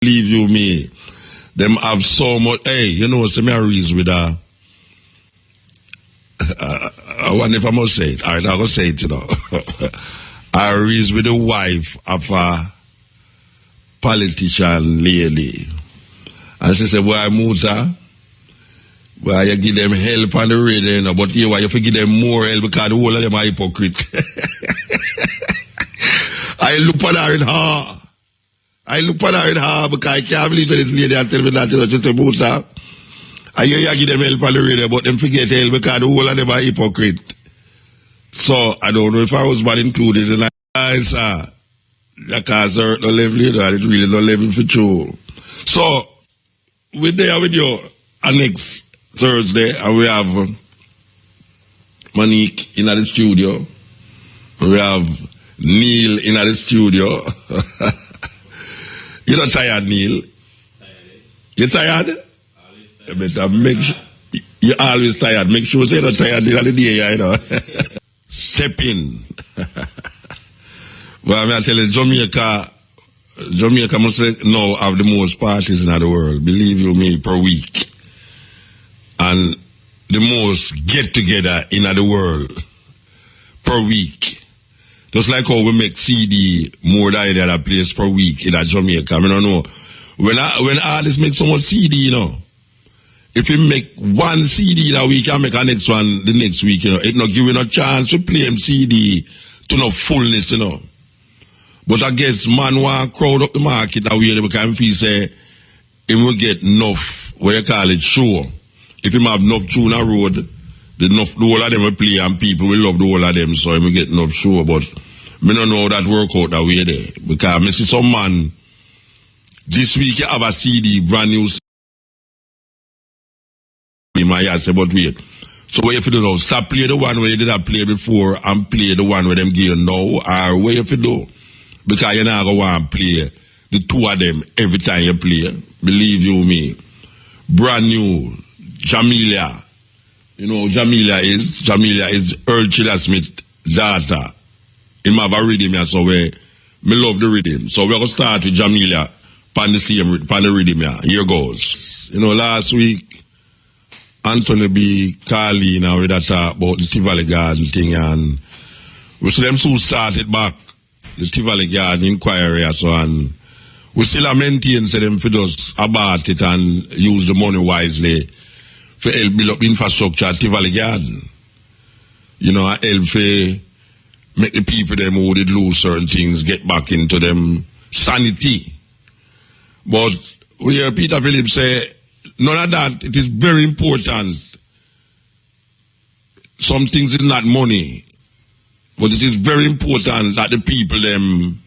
Believe you me, them have so much. Hey, you know, some reason with I wonder if I must say it. All right, I'm gonna say it. You know, I reason with the wife of a politician lady, and she said, "Why, Musa? Why you give them help on the radio, you know, but here why you forgive them more help because the whole of them are hypocrite." I look at her in her. I look at her in her because I can't believe that this lady and tell me that, you know, she said, "Musa, I hear you give them help on the radio, but them forget help because the whole of them are hypocrite." So, I don't know if our husband included in that answer. Because they're not level, you know, and it's really not level for true. So, we're there with you next Thursday, and we have Monique in the studio. We have Neil in the studio. You're not tired, Neil? You're tired? You better make sure. You're always tired. Make sure you're not tired in the day, you know. Steppin. Well, I mean, I tell you, Jamaica must now have the most parties in the world, believe you me, per week. And the most get-together in the world per week. Just like how we make CD more than any other place per week in Jamaica. I mean, I don't know. When artists make so much CD, you know, if you make one CD that week and make a next one the next week, you know, it not giving a chance to play them CD to no fullness, you know. But I guess man want crowd up the market that way because he say he will get enough, what you call it, show. If he have enough tune on road, the whole of them will play and people will love the whole of them, so he will get enough show. But I don't know how that work out that way there. Because I see some man, this week you have a CD, brand new CD. In my yard, say, but wait. So what you have to do now? Stop play the one where you did not play before and play the one where them give you now, or what you have to do? Because you're not going to want to play the two of them every time you play. Believe you me. Brand new, Jamelia. You know Jamelia is Earl Chiller Smith's daughter. He have a rhythm here, so me love the rhythm. So we're going to start with Jamelia pan the rhythm here. Here goes. You know, last week, Anthony B. Carly now with that talk about the Tivoli Garden thing, and we see them soon started back the Tivoli Garden inquiry so, and we still maintain say them for us about it and use the money wisely for help build up infrastructure at Tivoli Garden. You know, help for make the people them who did lose certain things get back into them sanity. But we hear Peter Phillips say, none of that, it is very important. Some things is not money, but it is very important that the people them,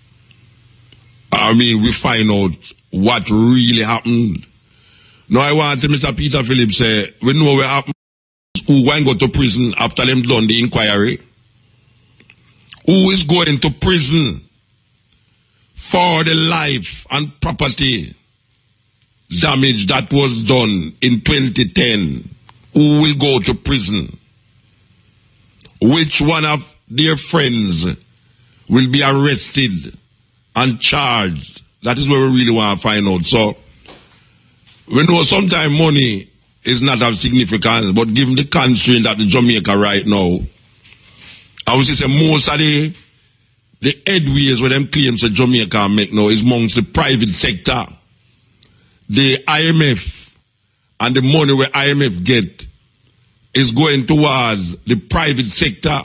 we find out what really happened. Now I want to Mr. Peter Phillips say, we know what happened, who won't go to prison after them done the inquiry. Who is going to prison for the life and property damage that was done in 2010? Who will go to prison? Which one of their friends will be arrested and charged? That is what we really want to find out. So, we know sometimes money is not of significance, but given the country that the Jamaica right now, I would say most of the headways where them claims that Jamaica make now is amongst the private sector. The IMF and the money where IMF get is going towards the private sector.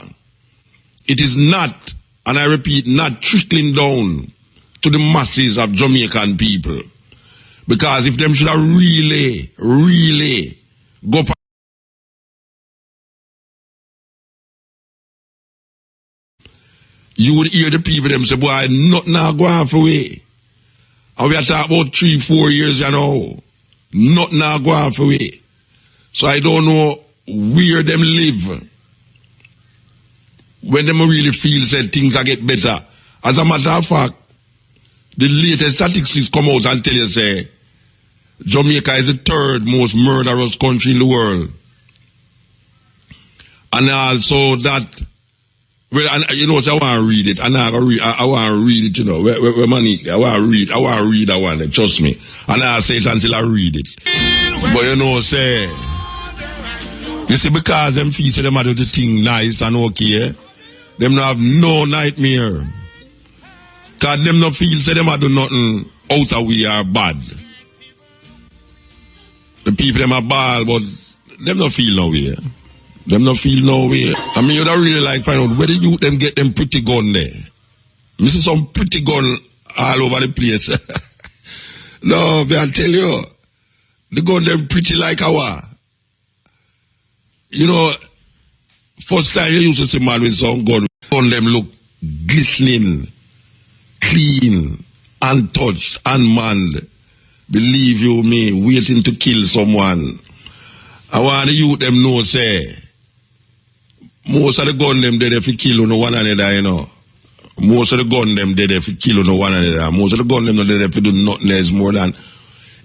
It is not, and I repeat, not trickling down to the masses of Jamaican people. Because if them should have really go you would hear the people them say, boy, nothing now go half away. And we are talking about 3-4 years, you know. Nothing now go half away. So I don't know where them live when them really feel that things are get better. As a matter of fact, the latest statistics come out and tell you, say, Jamaica is the third most murderous country in the world. And also that Well, and, you know, so I want to read it. I want to read it, you know. Where money, I want to read that one, trust me. And I say it until I read it. But you know, say, you see, because them feel say them do the thing nice and okay, them not have no nightmare. Because them not feel say them do nothing out of we are bad. The people them are bad, but them not feel no way. Them not feel no way. I mean, you don't really like find out where the youth them get them pretty gun there. You see some pretty gun all over the place. No, but I tell you, the gun them pretty like our. You know, first time you used to see man with some gun them look glistening, clean, untouched, unmanned. Believe you me, waiting to kill someone. I want the youth them know, say, most of the gun them dead if you kill no one another, you know. Most of the gun them dead if you kill no one another. Most of the gun them not dead if you do nothing else more than,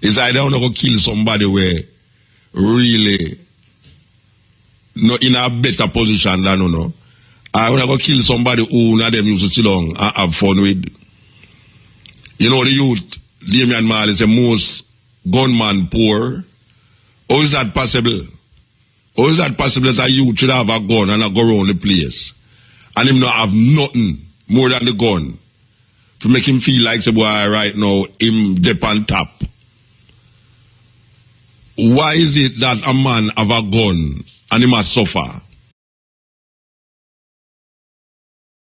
it's either you go kill somebody where really not in a better position than you know. I want to go kill somebody who none of them used to sit down and have fun with. You know the youth, Damian Marley is the most gunman poor. How is that possible? How is that possible that a youth should have a gun and go around the place and him not have nothing more than the gun to make him feel like, say, boy, right now, him dip on top? Why is it that a man have a gun and he must suffer?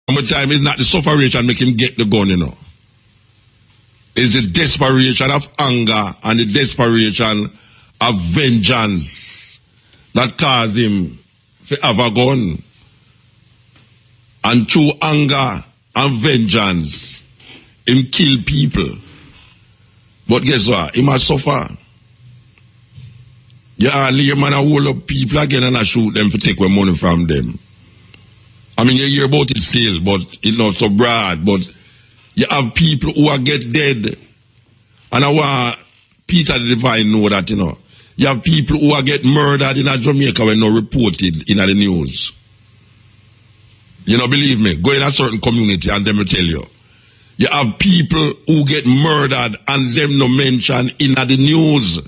How much time is not the sufferation make him get the gun, you know? It's the desperation of anger and the desperation of vengeance that caused him to have a gun. And through anger and vengeance, him kill people. But guess what? He must suffer. Yeah, leave man and hold up people again and I shoot them to take away money from them. I mean, you hear about it still, but it's not so broad. But you have people who are get dead. And I want Peter the Divine know that, you know. You have people who are get murdered in Jamaica when not reported in the news. You know, believe me, go in a certain community and them will tell you. You have people who get murdered and them no mention in the news.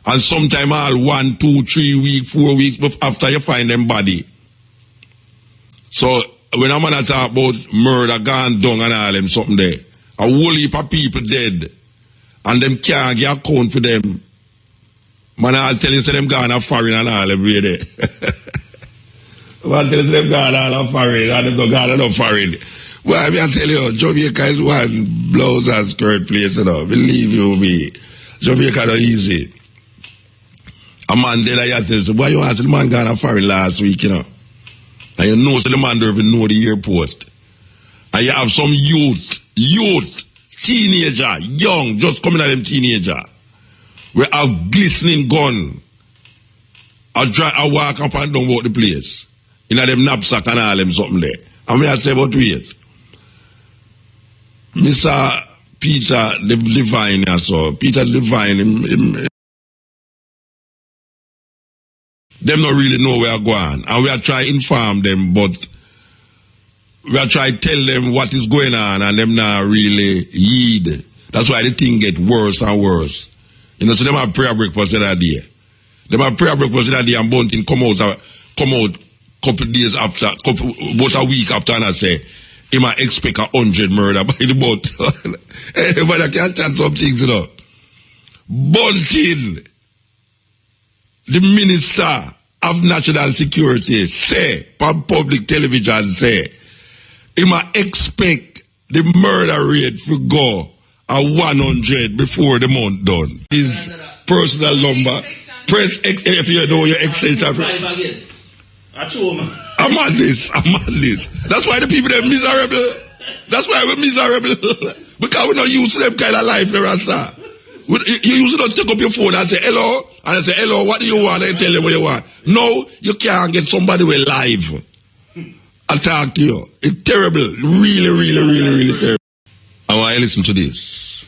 And sometime all 1, 2, 3 weeks, 4 weeks after you find them body. So when I'm gonna talk about murder gone down and all them something there, a whole heap of people dead. And them can't get account for them. Man, I'll tell you, say them gone a foreign and all every day. I'll tell you, them gone all a foreign and them gone all foreign. Well, I mean, I'll tell you, Jamaica is one blouse and skirt place, you know. Believe you me. Jamaica not easy. A man dead, I tell you, why you ask the man gone a foreign last week, you know? And you know, so the man don't even know the airport. And you have some youth, teenager, young, just coming at them teenager. We have glistening gun. I walk up and down about the place. In them knapsack and all them something there. And me I say, but wait. Mr. Peter the Divine, so Peter the Divine, them not really know where I'm going. And we are trying to inform them, but we are trying to tell them what is going on and them not really heed. That's why the thing get worse and worse. You know, so them have prayer breakfast the other day. Them have prayer breakfast the other day and Bunting come out couple days after, about a week after, and I say, he might expect 100 murder by the boat. Everybody can tell some things, you know. Bunting, the Minister of National Security, say, on public television, say, he might expect the murder rate to go at 100 before the month done. His personal number. Press X if you know your extension. I'm on this. That's why the people are miserable. That's why we're miserable. Because we're not used to them kind of life, the Rasta. You usually don't take up your phone and say hello, and I say hello, what do you want? And tell them what you want. No, you can't get somebody with live and talk to you. It's terrible. Really terrible. I want you to listen to this.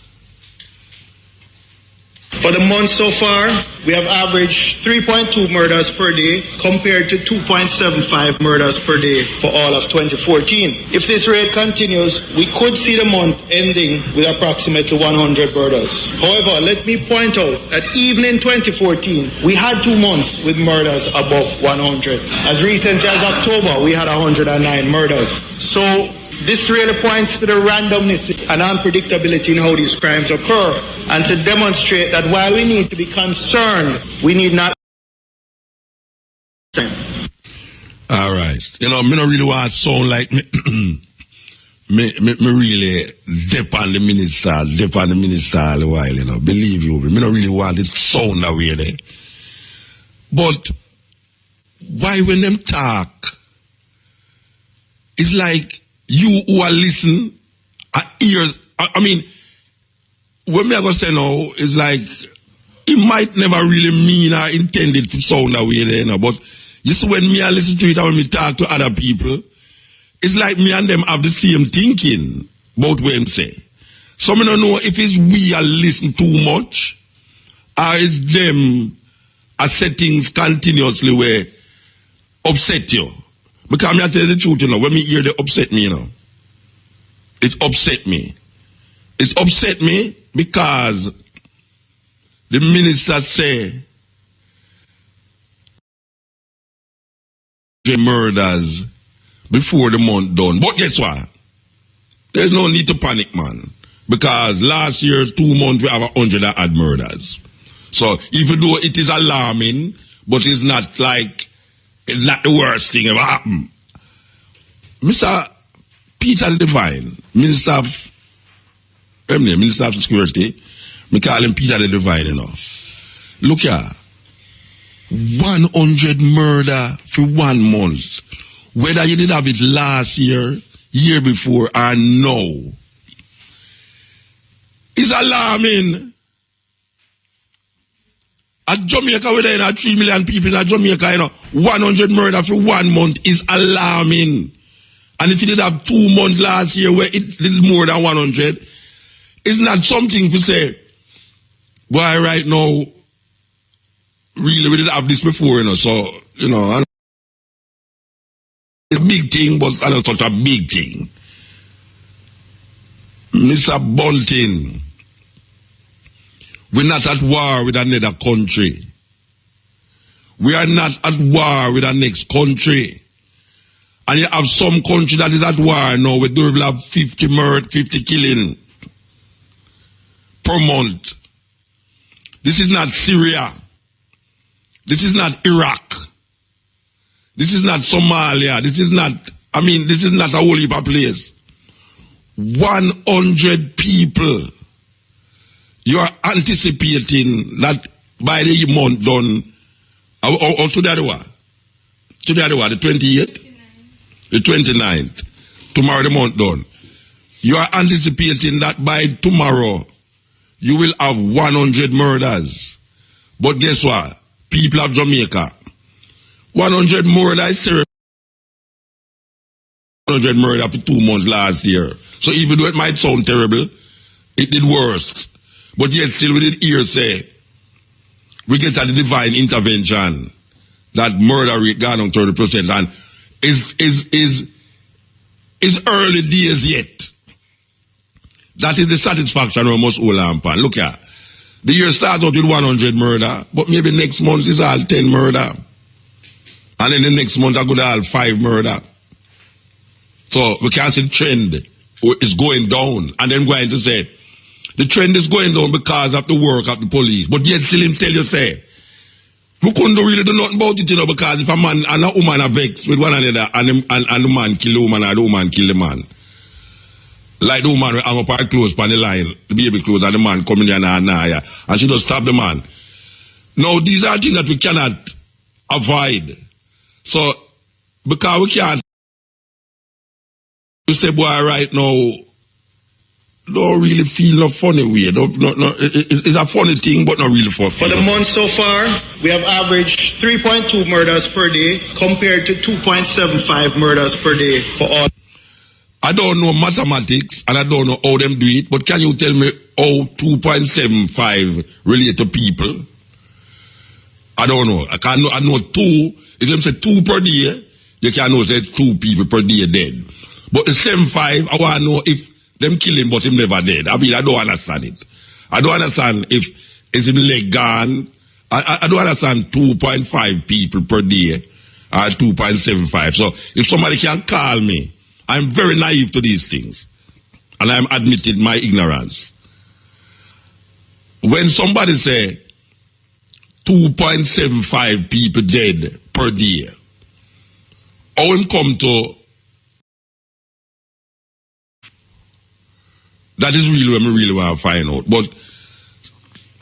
For the month so far, we have averaged 3.2 murders per day compared to 2.75 murders per day for all of 2014. If this rate continues, we could see the month ending with approximately 100 murders. However, let me point out that even in 2014, we had 2 months with murders above 100. As recently as October, we had 109 murders. So this really points to the randomness and unpredictability in how these crimes occur, and to demonstrate that while we need to be concerned, we need not. All right. You know, me not really want to sound like me, me really dip on the minister all the while, you know. Believe you me not really want it sound that way there. But why when them talk, it's like you who are listening are ears. I mean, what me I go say now is like it might never really mean or intended to sound that way there, you know. But you see, when me I listen to it and when me talk to other people, it's like me and them have the same thinking about what them say. So me don't know if it's we are listening too much or it's them are say things continuously where upset you. Because I'm tell you the truth, you know, when me hear they upset me, you know, it upset me. It upset me because the minister say the murders before the month done. But guess what? There's no need to panic, man. Because last year, 2 months, we have 100 and odd murders. So even though it is alarming, but it's not like it's not the worst thing ever happened. Mr. Peter Devine, Minister of Security, we call him Peter the Divine, you know. Look here, 100 murder for 1 month. Whether you did have it last year, year before, or now, is alarming. At Jamaica, where there are 3 million people in Jamaica, you know, 100 murder for 1 month is alarming. And if you did have 2 months last year where it is more than 100, it's not something to say, boy, right now, really, we didn't have this before, you know, so, you know, it's a big thing, but it's not such a big thing. Mr. Bunting, we're not at war with another country. We are not at war with the next country. And you have some country that is at war now. We do have 50 murder, 50 killing per month. This is not Syria. This is not Iraq. This is not Somalia. This is not, I mean, this is not a whole heap of place. 100 people. You are anticipating that by the month done, or today the what? Today the what? The 28th? The 29th. Tomorrow the month done. You are anticipating that by tomorrow, you will have 100 murders. But guess what? People of Jamaica, 100 murders is terrible. 100 murders for 2 months last year. So even though it might sound terrible, it did worse. But yet still we did hear say, we get a divine intervention that murder rate gone on 30%, and is early days yet. That is the satisfaction we must hold on upon. Look here, the year starts out with 100 murder, but maybe next month is all 10 murder. And then the next month I go to all 5 murder. So we can't see the trend is going down. And then going to say, the trend is going down because of the work of the police. But yet still him tell you, say, we couldn't really do nothing about it, you know, because if a man and a woman are vexed with one another and the man kill the woman or the woman kill the man, like the woman will hang up her clothes on the line, the baby clothes, and the man coming there and she just stab the man. Now, these are things that we cannot avoid. So, because we can't, we say, boy, right now, don't really feel no funny way. It's a funny thing, but not really funny. For the month so far, we have averaged 3.2 murders per day compared to 2.75 murders per day for all. I don't know mathematics and I don't know how them do it, but can you tell me how 2.75 relate to people? I don't know. I know two. If them say 2 per day, you can know say 2 people per day dead. But the 7.5, I want to know if them kill him but him never dead. I mean, I don't understand it. I don't understand if is him leg gone. I don't understand 2.5 people per day or 2.75. So if somebody can call me, I'm very naive to these things. And I'm admitting my ignorance. When somebody say 2.75 people dead per day, how him come to that is really what I really want to find out. But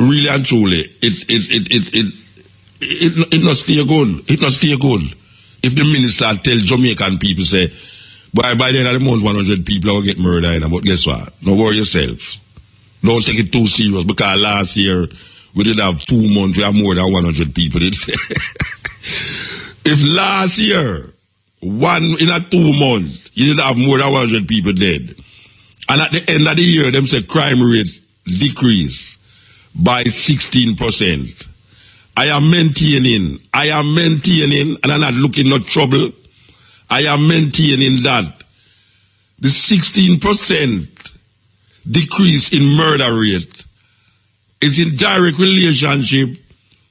really and truly, it not stay good. It not stay good. If the minister tell Jamaican people say, by the end of the month 100 people will get murdered, but guess what? Don't worry yourself. Don't take it too serious because last year we did have 2 months, we have more than 100 people. If last year, in a 2 months, you did have more than 100 people dead. And at the end of the year, them say crime rate decreased by 16%. I am maintaining, and I'm not looking no trouble. I am maintaining that the 16% decrease in murder rate is in direct relationship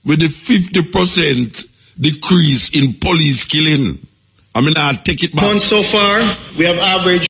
with the 50% decrease in police killing. I mean, I'll take it back. So far, we have averaged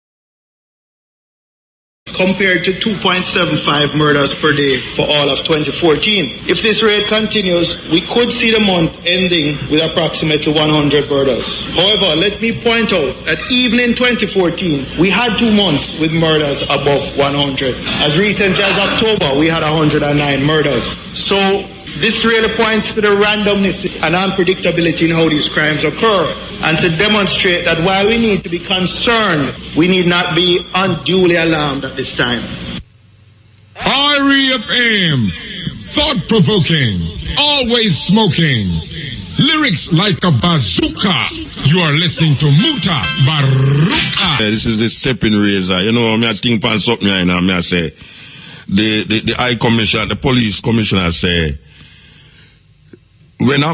compared to 2.75 murders per day for all of 2014. If this rate continues, we could see the month ending with approximately 100 murders. However, let me point out that even in 2014, we had 2 months with murders above 100. As recent as October, we had 109 murders. So this really points to the randomness and unpredictability in how these crimes occur, and to demonstrate that while we need to be concerned, we need not be unduly alarmed at this time. REFM, thought-provoking, always smoking, lyrics like a bazooka. You are listening to Muta Baruka. This is the Steppin Razor. You know, I think upon something right now. I say the High Commissioner, the police commissioner say, when a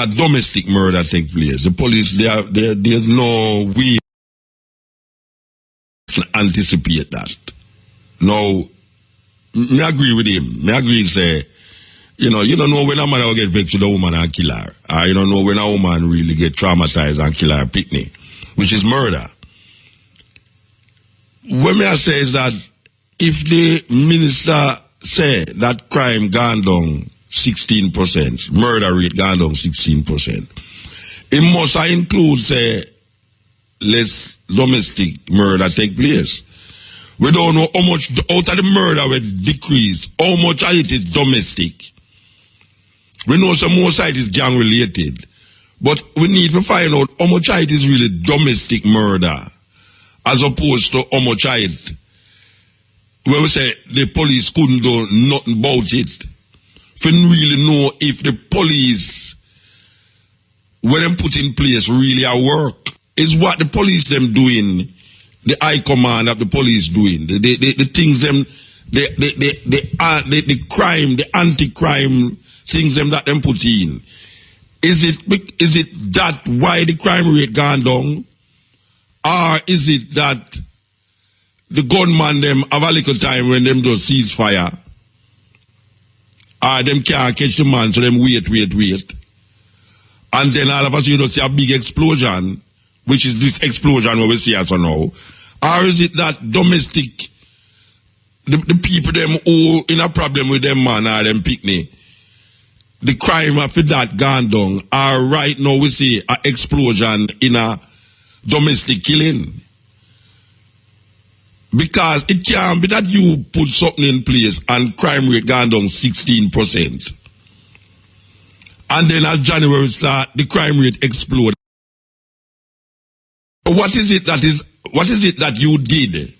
domestic murder take place, the police there's no way to anticipate that. Now, me agree with him. Me agree say, you don't know when a man will get vexed with a woman and kill her. Or you don't know when a woman really get traumatized and kill her picnic, which is murder. What me I say is that if the minister say that crime gone down 16%, murder rate gone down 16%, it must include, say, less domestic murder take place. We don't know how much out of the murder will decrease, how much of it is domestic. We know some more side is gang related, but we need to find out how much of it is really domestic murder, as opposed to how much of it when we say the police couldn't do nothing about it. We really know if the police, when them put in place, really at work. Is what the police them doing, the high command of the police doing, the things them, the crime, the anti-crime things them that them put in. Is it that why the crime rate gone down? Or is it that the gunman them have a little time when them do ceasefire? Or them can't catch the man, so them wait. And then all of us, you don't see a big explosion, which is this explosion where we see as of now. Or is it that domestic, the people them who in a problem with them man or them picnic, the crime after that gone down, or right now we see an explosion in a domestic killing? Because it can't be that you put something in place and crime rate gone down 16%. And then as January start, the crime rate explode. What is it that you did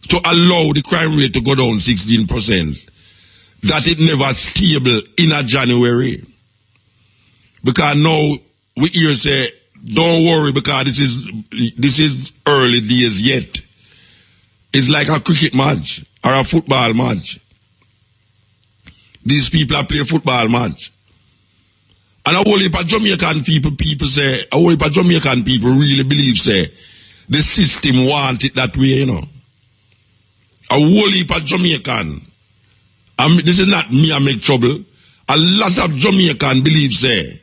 to allow the crime rate to go down 16%? That it never stable in a January? Because now we hear say don't worry, because this is early days yet. It's like a cricket match or a football match. These people are playing football match. And a whole heap of Jamaican people say, a whole heap of Jamaican people really believe, say, the system want it that way, you know. A whole heap of Jamaican. This is not me, I make trouble. A lot of Jamaican believe, say,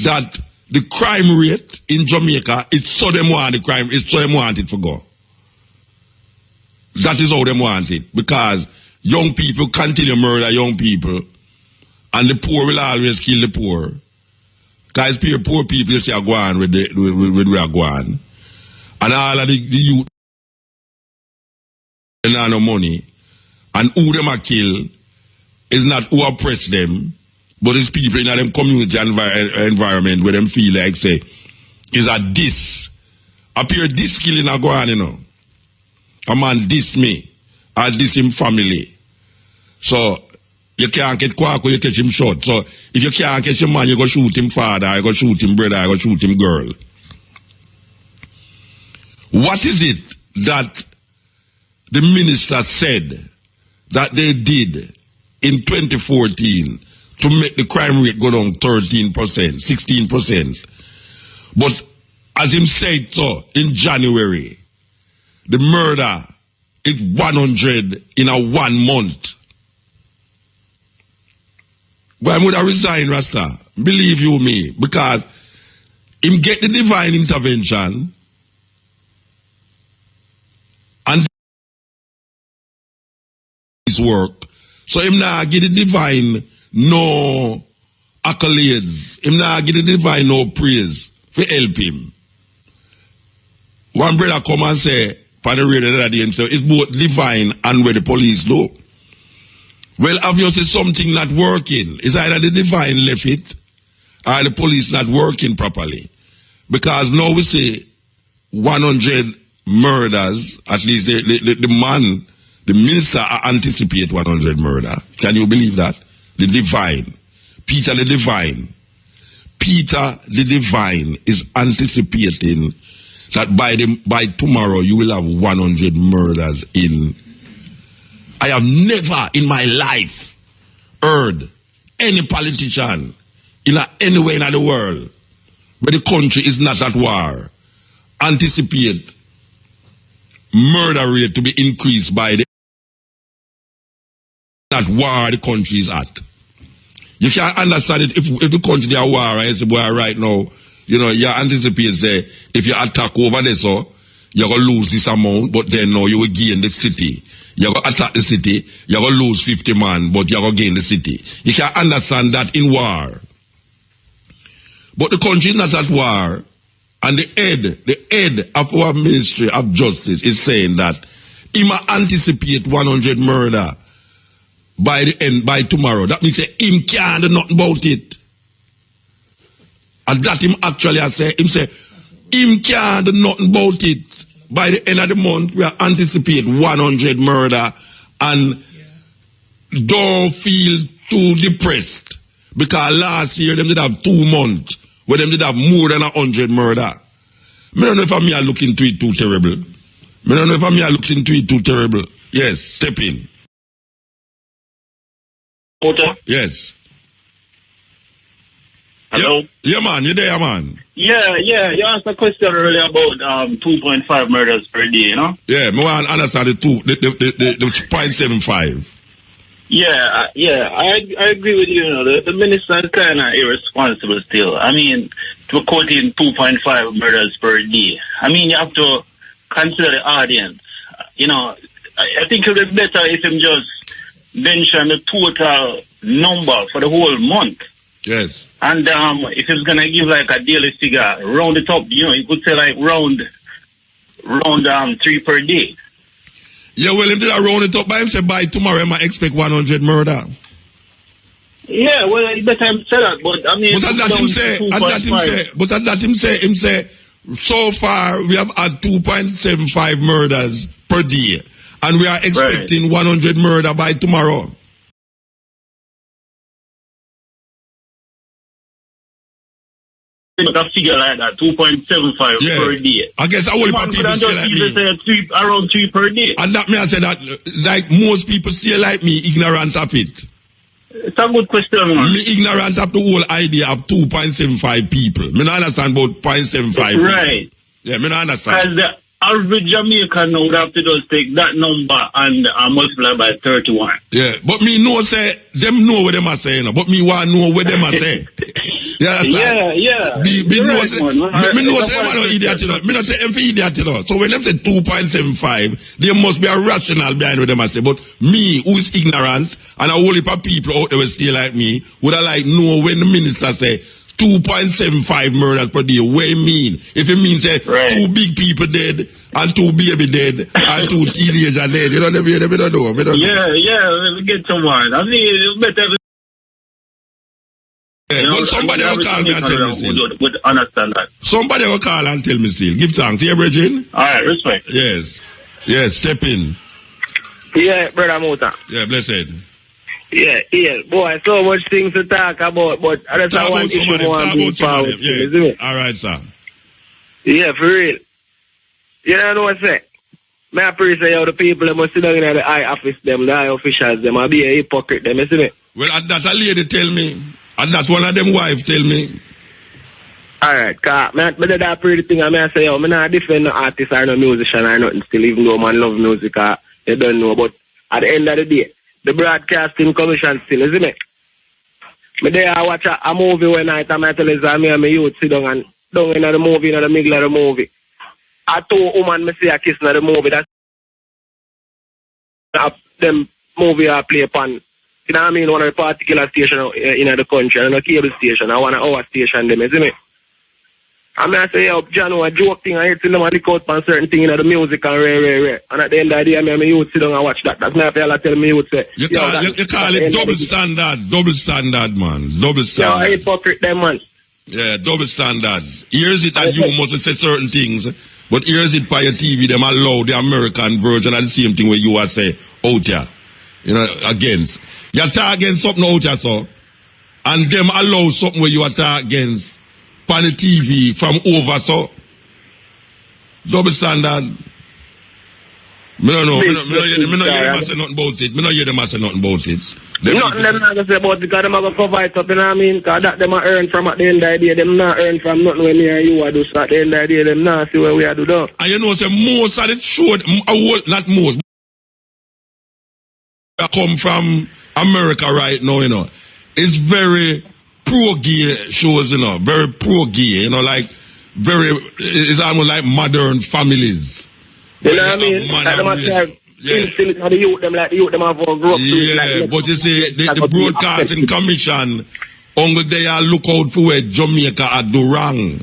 that the crime rate in Jamaica, it's so them want the crime, it's so them want it for go. That is how them want it. Because young people continue to murder young people, and the poor will always kill the poor. Because poor people, you see, are going with we are going. And all of the youth, they have no money. And who them are kill is not who oppress them, but it's people in them community environment where them feel like, say, is a diss. Appear this killing a go on, you know. A man diss me, I diss him family. So, you can't get Kwaku, you catch him short. So, if you can't catch him man, you go shoot him father, you go shoot him brother, you go shoot him girl. What is it that the minister said that they did in 2014 to make the crime rate go down 13%, 16%? But as him said so in January, the murder is 100 in a 1 month. But I would have resigned, Rasta. Believe you me. Because him get the divine intervention and his work. So him not get the divine no accolades. Him not get the divine no praise for help him. One brother come and say, on the radio the other day, so it's both divine and where the police do. Well, obviously something not working. It's either the divine left it or the police not working properly. Because now we say 100 murders, at least the man, the minister anticipate 100 murder. Can you believe that? The divine. Peter the divine. Peter the divine is anticipating that by tomorrow you will have 100 murders in. I have never in my life heard any politician anywhere in the world where the country is not at war anticipate murder rate to be increased by that war the country is at. You can't understand it if the country is at war, I say, boy, right now, you know, you anticipate, say, if you attack over there, so, you're going to lose this amount, but then now you will gain the city. You're going to attack the city, you're going to lose 50 man, but you're going to gain the city. You can't understand that in war. But the country is not at war, and the head of our Ministry of Justice is saying that he might anticipate 100 murder by tomorrow. That means him can't do nothing about it. And that him actually him can't do nothing about it. By the end of the month, we are anticipate 100 murder, and don't feel too depressed. Because last year, them did have 2 months where them did have more than 100 murder. I don't know if I'm here looking to it too terrible. I don't know if I'm here looking to it too terrible. Yes, step in. Porter? Yes. Hello? Yeah, man, you there, man? Yeah, you asked a question earlier about 2.5 murders per day, you know? Yeah, I want to understand the 0.75. Yeah, I agree with you, you know, the minister is kind of irresponsible still. I mean, to quoting 2.5 murders per day. I mean, you have to consider the audience. You know, I think it would be better if him just mention the total number for the whole month. Yes. And if he's going to give like a daily figure, round it up, you know, you could say like round 3 per day. Yeah, well, if they are round it up by him, say by tomorrow, I might expect 100 murder. Yeah, well, you better say that, but I mean... But at that him say, so far, we have had 2.75 murders per day, and we are expecting 100 murder by tomorrow. a figure like that, 2.75 per day. I guess all people still like me. Say around 3 per day. And that may I say that, like most people still like me, ignorance of it. It's a good question, man. Me ignorance of the whole idea of 2.75 people. Me not understand about 0.75 right. people. Yeah, me not understand. As the average Jamaican now would have to just take that number and multiply by 31. Yeah, but me know say, them know what them are saying, but me want to know what them are saying. Yeah. Me know say them are no idiot, you know. Me not say them for idiot, you know. So when them say 2.75, there must be a rational behind what them are saying. But me, who is ignorant, and a whole heap of people out there will stay like me, would have like know when the minister say 2.75 murders per day. What it mean? If it means say 2 big people dead and 2 baby dead and 2 teenagers dead, you know, they don't know. Yeah, we get someone. I mean, it's better. Yeah, but somebody will call me and tell me still. Would understand that. Somebody will call and tell me still. Give thanks. Yeah, Bridget? Alright, respect. Yes, step in. Yeah, brother Mota. Yeah, blessed. Yeah, boy, so much things to talk about, but I just want to yeah. Alright, sir. Yeah, for real. You know what I say? May I pray say, the people that must sit down in the high office, the high officials, them, I'll be a hypocrite, them, isn't it? Well, that's a lady tell me, and that's one of them wife tell me. Alright, cause, I did that pretty thing, I may say, I'm not defend no artist or no musician or nothing still, even though man love music, they don't know, but at the end of the day, the Broadcasting Commission still, isn't it? Me there I watch a movie one night and I tell you me and my youth sit down and down in the movie, in the middle of the movie. I told woman me see a kiss in the movie. That's them movie I play upon. You know what I mean? One of the particular station in the country, and a cable station, I want our station them, isn't it? I mean, I say, yo, John, a joke thing, I hate to them and look out on certain thing in the music and rare. And at the end of the day, I youth sit down and watch that. That's not what I tell me, you would say. You call it double standard, man. Double standard. Yeah, hypocrite them, man. Yeah, double standard. Here's it that you must say certain things, but here's it by your TV, them allow the American version of the same thing where you are say, out here. You know, against. You talk against something out here, so. And them allow something where you are talk against. On the TV from over, so double standard. Me don't know. Me don't hear them say nothing about it. Me don't hear them say nothing about it. Nothing them not gonna say about it because them are gonna cover it up, you know what I mean? Because that them are earn from at the end of the day. Them not earn from nothing when me and you are do. So at the end of the day, them not see where we are do though. And you know, say most of the show, not most, come from America right now, you know. It's very pro-gay shows, you know, very pro-gay, you know, like, it's almost like modern families. You know what I mean? The youth, them have grow up. Yeah, but you see, the Broadcasting Commission, only they are look out for where Jamaica are do wrong.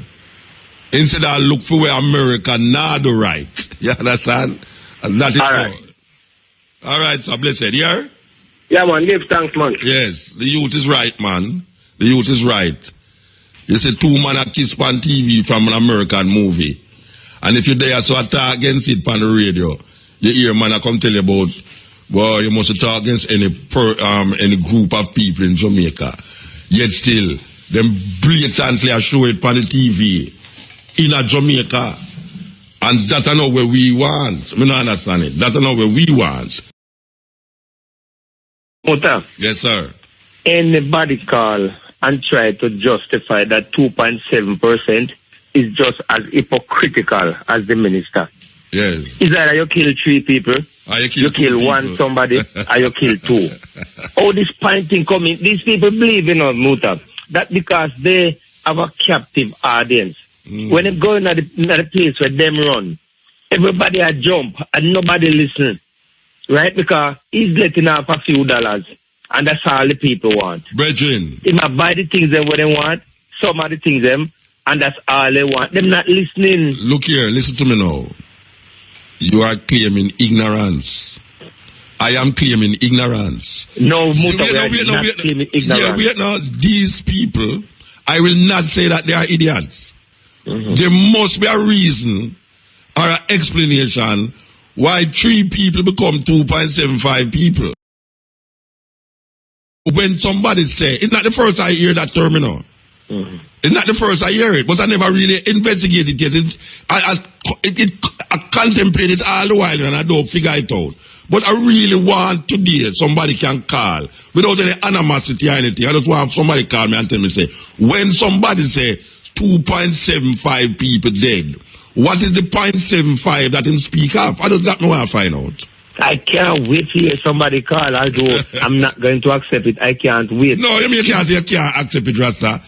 Instead of look for where America not do right. You understand? And that is all right, so blessed, yeah? Yeah, man, give thanks, man. Yes, the youth is right, man. The youth is right. You see 2 man a kiss on TV from an American movie. And if you're there so I talk against it on the radio, you hear man I come tell you about, well, you must talk against any group of people in Jamaica. Yet still, them blatantly are show it on the TV in a Jamaica. And that's not where we want. I don't understand it. That's not where we want. Mota. Yes, sir. Anybody call and try to justify that 2.7% is just as hypocritical as the minister. Yes. It's either you kill 3 people, you kill 1 somebody, or you kill 2. All this pointing coming, these people believe in us, Muta, that because they have a captive audience. When they go in the place where them run, everybody a jump and nobody listen. Right? Because he's letting off a few dollars. And that's all the people want. Brethren. They might buy the things them what they want, some of the things them, and that's all they want. Them not listening. Look here, listen to me now. You are claiming ignorance. I am claiming ignorance. No, not claiming ignorance. Yeah, wait now. These people, I will not say that they are idiots. There must be a reason or an explanation why 3 people become 2.75 people. When somebody say, it's not the first I hear that term, you know. It's not the first I hear it, but I never really investigated it. I contemplate it all the while and I don't figure it out. But I really want today somebody can call without any animosity or anything. I just want somebody call me and tell me, say, when somebody say 2.75 people dead, what is the 0.75 that him speak of? I just don't know how I find out. I can't wait to hear somebody call, although I'm not going to accept it. I can't wait. No, you mean you can't accept it, Rasta.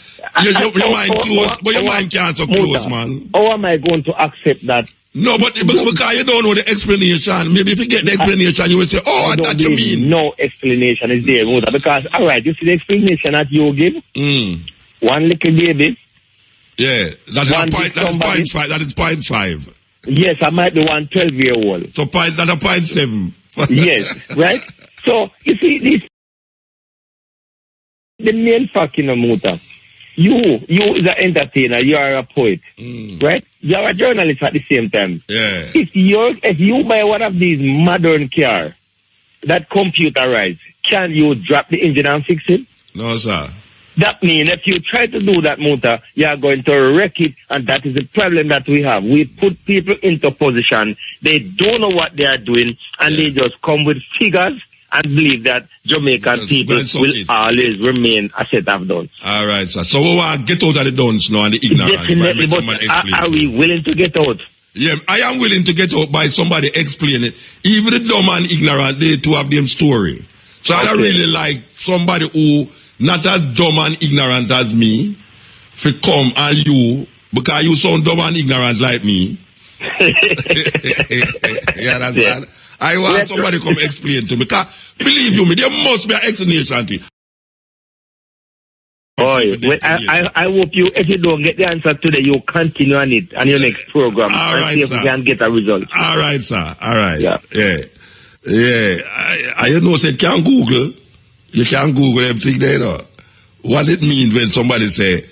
Your mind closed, but your mind can't so close, man. How am I going to accept that? No, but because you don't know the explanation. Maybe if you get the explanation, you will say, oh, I thought you mean. No explanation is there, Muta, because, all right, you see the explanation that you give? One little baby. Yeah, that is 0.5. That is 0.5. Yes, I might be 1 12-year-old. So that's a 0.7. Yes, right? So, you see, this, the main fact, Muta, you is an entertainer, you are a poet, right? You are a journalist at the same time. Yeah. If you buy one of these modern cars that computerized, can you drop the engine and fix it? No, sir. That means if you try to do that, Muta, you are going to wreck it, and that is the problem that we have. We put people into position, they don't know what they are doing, and they just come with figures and believe that Jamaican people will always remain a set of dons. All right, sir. So we want to get out of the dons now and the ignorance. Definitely, but are we willing to get out? Yeah, I am willing to get out by somebody explaining it. Even the dumb and ignorant, they too have them story. So I don't really like somebody who not as dumb and ignorant as me, for come and you, because you sound dumb and ignorant like me. Yeah, that's that. I want somebody come explain to me, because believe you me, there must be an explanation to it. Boy, well, I hope you, if you don't get the answer today, you continue on it on your next program and see if you can get a result. All right, sir. All right. Yeah. I know say can Google. You can Google everything there, no? What it means when somebody say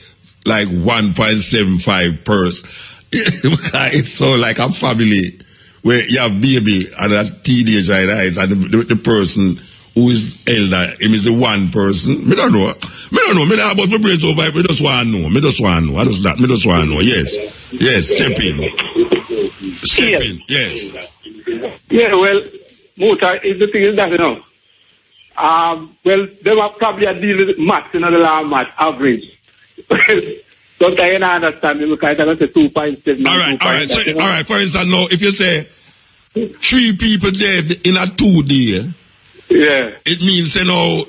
like 1.75 person. It's so like a family where you have baby and a teenager and the person who is elder, him is the one person. Me don't know. Me don't about my brain so vibe. Me just want to know. I just want to know. Yes. Steppin. Yes. Yeah, well, Muta, the thing is that, you know, well, they were probably a deal with maths, the law maths, average. Don't I understand? Because I say 2.7. All right. For instance, now, if you say 3 people dead in a 2 day, yeah, it means, you know,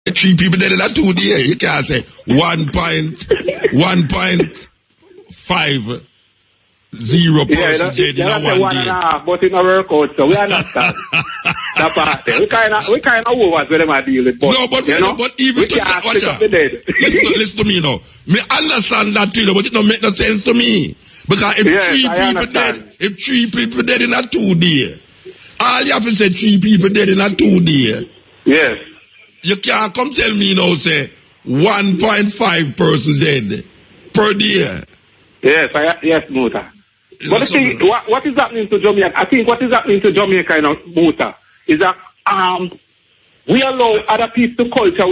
3 people dead in a 2 day. You can't say 1.5. 0 person dead in a 1 day. 1.5, but it not work out, so we understand. That part. We kind of over with them are dealing. No, but even to listen to me now. Me understand that too, but it don't make no sense to me. Because if 3 people dead in a 2 day, all you have to say 3 people dead in a 2 day. Yes. You can't come tell me now, say 1.5 persons dead per day. Yes, Muta. But the thing, what is happening to Jamaica? I think what is happening to Jamaica, Muta, is that we allow other people to culture,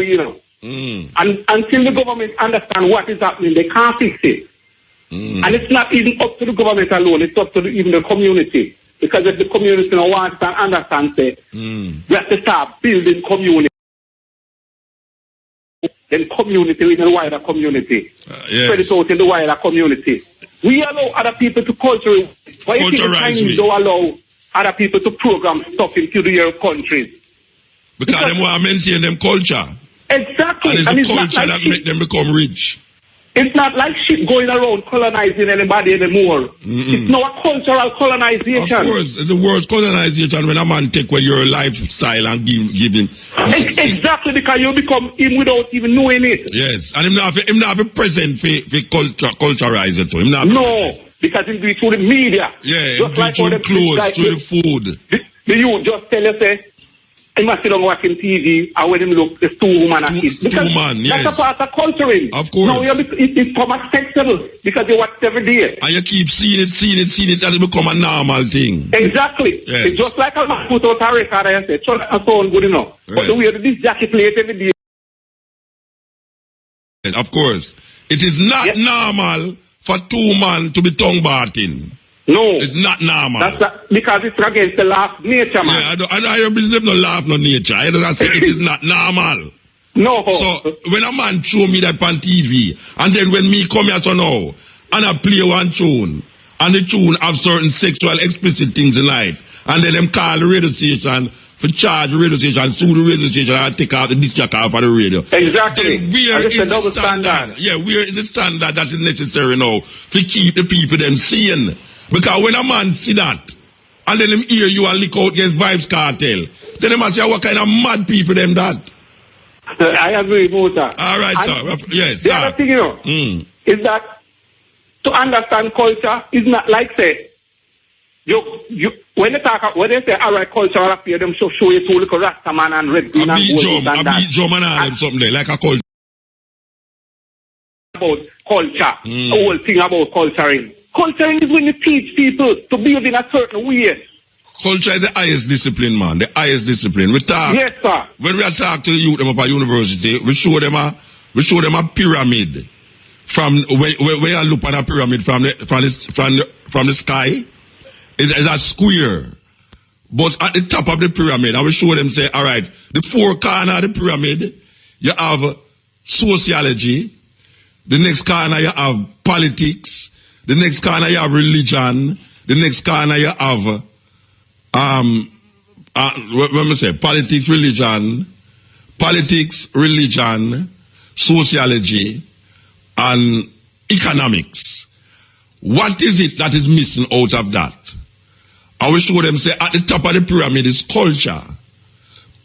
and until the government understand what is happening, they can't fix it. And it's not even up to the government alone; it's up to even the community. Because if the community wants to understand, we have to start building community. Then community in the wider community. Spread it out in the wider community. We allow other people to culture. Why do you think the Chinese don't allow other people to program stuff into their countries? Because they want to maintain them culture. Exactly. And it's the culture that make them become rich. It's not like shit going around colonizing anybody anymore. It's not a cultural colonization. Of course, the word's colonization when a man take away your lifestyle and give him. Exactly, because you become him without even knowing it. Yes, and him not have a present for culturize it. No, because he do it through the media. Yeah, just like through the clothes, through the food. The youth just tell you, say, he must sit down watching TV, and when him look, there's 2 women and kids. That's a part of culturing. Of course. Now it becomes acceptable because you watch every day. And you keep seeing it, and it become a normal thing. Exactly. Yes. It's just like a man put out a record and say, so good enough. But the way this jacket play it every day. Of course. It is not normal for two men to be tongue-barting. No. It's not normal. Because it's against the law of nature, man. Yeah, I don't believe no law of no nature. I don't say it is not normal. No. So, when a man show me that on TV, and then when me come here so now, and I play one tune, and the tune have certain sexual explicit things in it, and then them call the radio station for charge the radio station, sue the radio station, and take out the disc jack off of the radio. Exactly. Then where is the standard? Yeah, where is the standard that is necessary now to keep the people them seeing? Because when a man see that, and then them hear you and lick out against Vibes Cartel, then they must say, what kind of mad people them that? I agree, Musa. All right, sir. Yes, the other thing, you know, is that to understand culture is not like, say, when they say, all right, cultural appear, them show you two little Rasta man and red green and gold and that. A beat drum and all them something there, like a culture. About culture, the whole thing about culturing. Culturing is when you teach people to behave in a certain way. Culture is the highest discipline, man. The highest discipline. We talk. Yes, sir. When we talk to the youth them up at university, we show them a pyramid. From where you look at a pyramid from the sky, is a square. But at the top of the pyramid, I will show them say, all right, the four corners of the pyramid, you have sociology. The next corner you have politics. The next corner you have religion. The next corner you have let me say politics, religion, sociology, and economics. What is it that is missing out of that? I will show them say at the top of the pyramid is culture.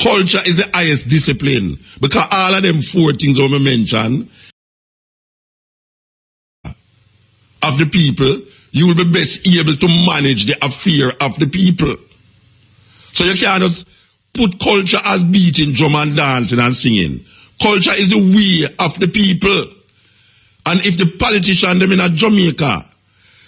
Culture is the highest discipline because all of them four things I mentioned of the people, you will be best able to manage the affair of the people. So you can't just put culture as beating, drum and dancing and singing. Culture is the way of the people. And if the politicians them in Jamaica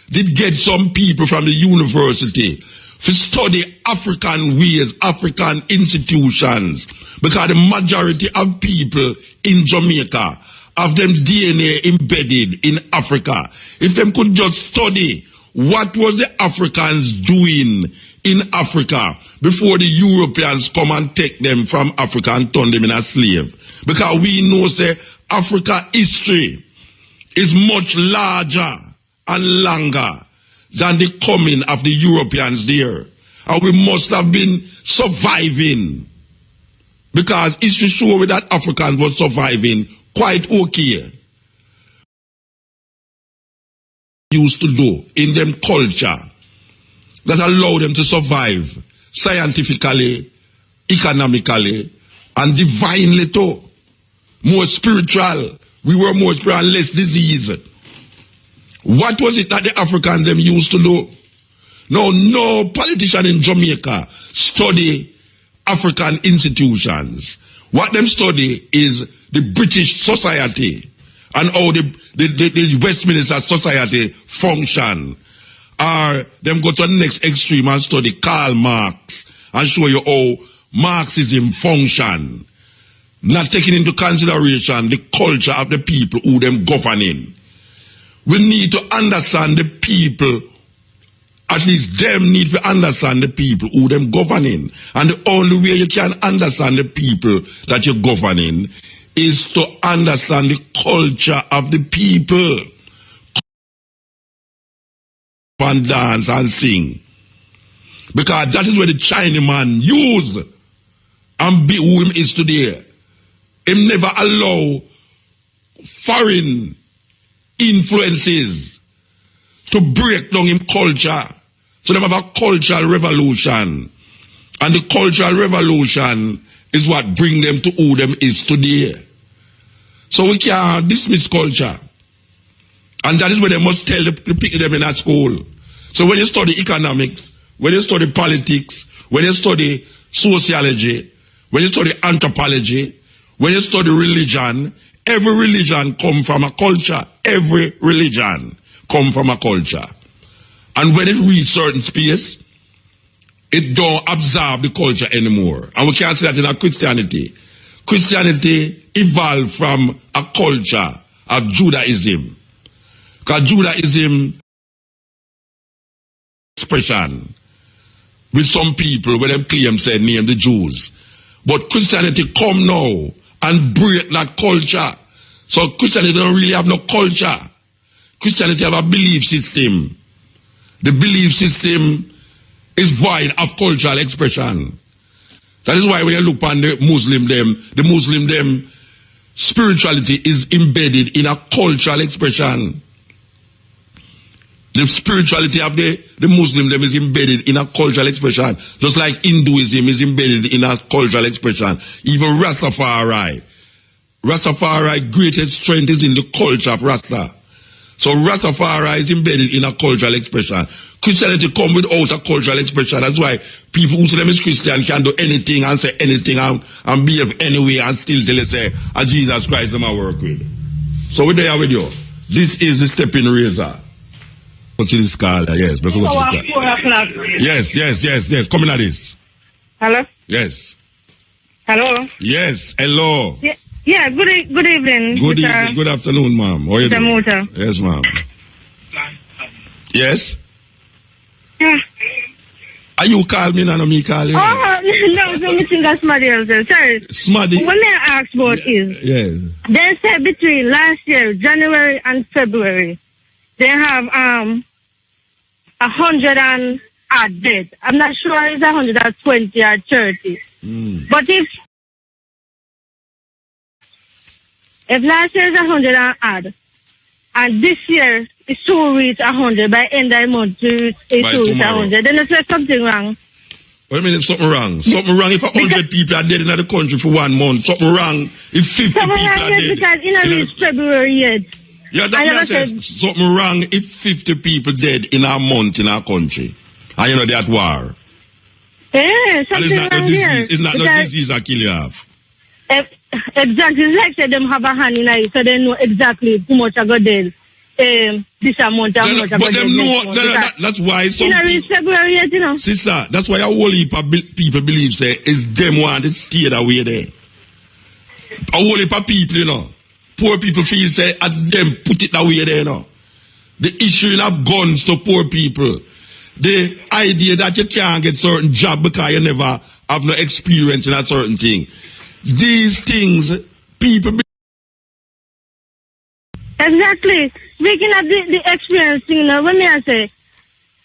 did get some people from the university to study African ways, African institutions, because the majority of people in Jamaica have them DNA embedded in Africa. If them could just study what was the Africans doing in Africa before the Europeans come and take them from Africa and turn them in a slave. Because we know, say, Africa history is much larger and longer than the coming of the Europeans there. And we must have been surviving. Because history shows that Africans were surviving quite okay. Used to do in them culture that allow them to survive scientifically, economically, and divinely too. More spiritual. We were more spiritual and less disease. What was it that the Africans them used to do? No politician in Jamaica study African institutions. What them study is the British society and how the Westminster society function. Or them go to the next extreme and study Karl Marx and show you how Marxism function. Not taking into consideration the culture of the people who them governing. We need to understand the people, at least them need to understand the people who them governing. And the only way you can understand the people that you're governing is to understand the culture of the people. And dance and sing. Because that is where the Chinaman use and be who him is today. Him never allow foreign influences to break down him culture. So they have a cultural revolution. And the cultural revolution is what bring them to who them is today. So we can't dismiss culture. And that is where they must tell the people them in that school. So when you study economics, when you study politics, when you study sociology, when you study anthropology, when you study religion, every religion come from a culture. Every religion come from a culture. And when it reaches certain space, it don't absorb the culture anymore. And we can't say that in our Christianity. Christianity evolved from a culture of Judaism. Because Judaism expression with some people where them claim say name the Jews. But Christianity come now and break that culture. So Christianity don't really have no culture. Christianity have a belief system. The belief system is void of cultural expression. That is why when you look on the Muslim them, spirituality is embedded in a cultural expression. The spirituality of the Muslim them is embedded in a cultural expression. Just like Hinduism is embedded in a cultural expression. Even Rastafari, greatest strength is in the culture of Rasta. So Rastafari is embedded in a cultural expression. Christianity come without a cultural expression. That's why people who say them is Christian can do anything and say anything and behave anyway and still tell us say, Jesus Christ them I work with. So we're there with you. This is the Steppin Razor. Go to the scholar, yes. Yes. Come in at this. Hello? Yes. Hello? Yes, hello. Yeah, good evening. Good evening, good afternoon, ma'am. How are you doing? Yes, ma'am. Yes? Yeah. Are you calling me now or me calling you? Oh, no, don't think that's somebody else. Sorry. Smaddy? What may I ask about is, they said between last year, January and February, they have 100 and odd dead. I'm not sure it's 120 or 30. But if last year is 100 and odd, and this year it's to reach 100 by end of the month it's to reach 100, then there's something wrong. What do you mean if something wrong? Something wrong if 100 people are dead in the country for 1 month. Something wrong if 50 people are dead. Because it's February yet. Yeah, that says something wrong if 50 people dead in a month in our country. And you know they're at war. Yeah, something wrong here. It's not no disease that kill you off. Exactly. It's like say them have a hand in it, so they know exactly how much I got dead. This amount, how much I got dead. That's why some people, February yet, you know. Sister, that's why a whole heap of people believe say it's them want to stay that way there. A whole heap of people, you know. Poor people feel say as them put it that way there, you know. The issuing of guns to poor people. The idea that you can't get certain job because you never have no experience in a certain thing. These things, people... Exactly. Speaking of the experience thing, you know, when I say,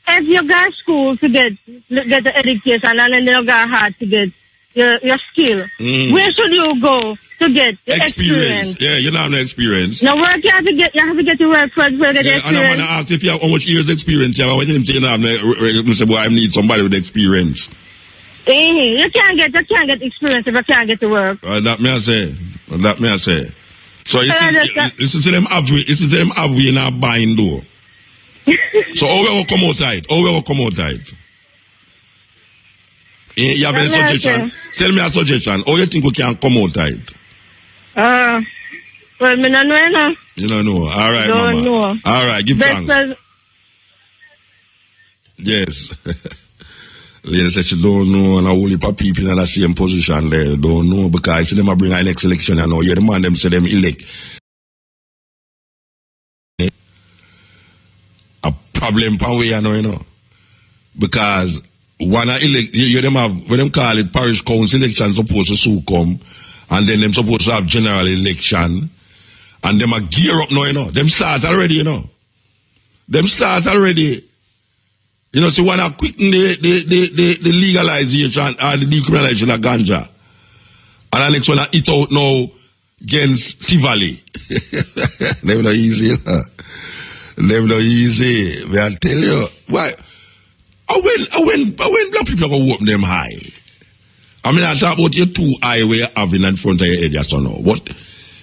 if you go to school to get the education and then you go hard to get your skill, where should you go to get the experience? Yeah, you don't have no experience. Now work you have to get to work first for the experience. And I want to ask if you have how much years experience you have. I want him to say, no, I need somebody with experience. You can't get experience if you can't get to work. That may I say. So listen to them have we in our bind door. So how we will come outside? You have any suggestion? Tell me a suggestion. How you think we can come outside? Well, me don't know. You don't know. All right, don't mama. Know. All right, give thanks. Yes. Lady said she don't know, and a whole heap of people in the same position there don't know because I see them bring a next election and now you're the man them say them elect. A problem per way, you know. Because when I elect, you them have, when them call it parish council election supposed to soon come, and then them supposed to have general election, and them a gear up now, you know. Them start already, you know. Them start already. You know, see, when I quicken the legalization or the decriminalization of ganja, and the next one I eat out now against Tivoli. Never no easy, Never no easy. May I tell you, why? When black people go open them high, I mean, I talk about your 2 eye where you have in front of your head, yes or no? But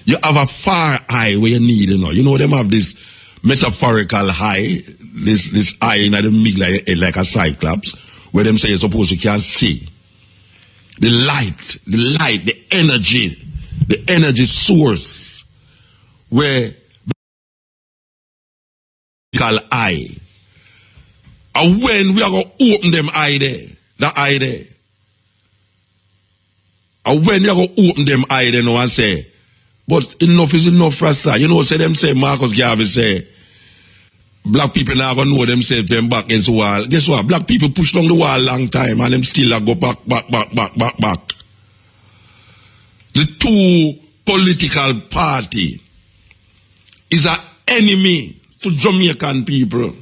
you have a far eye where you need, you know. You know, them have this metaphorical eye, this eye in the middle like a cyclops, where them say you're supposed to can see. The light, the energy source, where call eye. And when we are going to open them eye there, the eye there, And when you go open them eye, they know and say, but enough is enough, Rasta. You know, say them say, Marcus Garvey say, black people now gonna know themselves them back against the wall. Guess what? Black people push down the wall long time and them still go back. The two political party is an enemy to Jamaican people.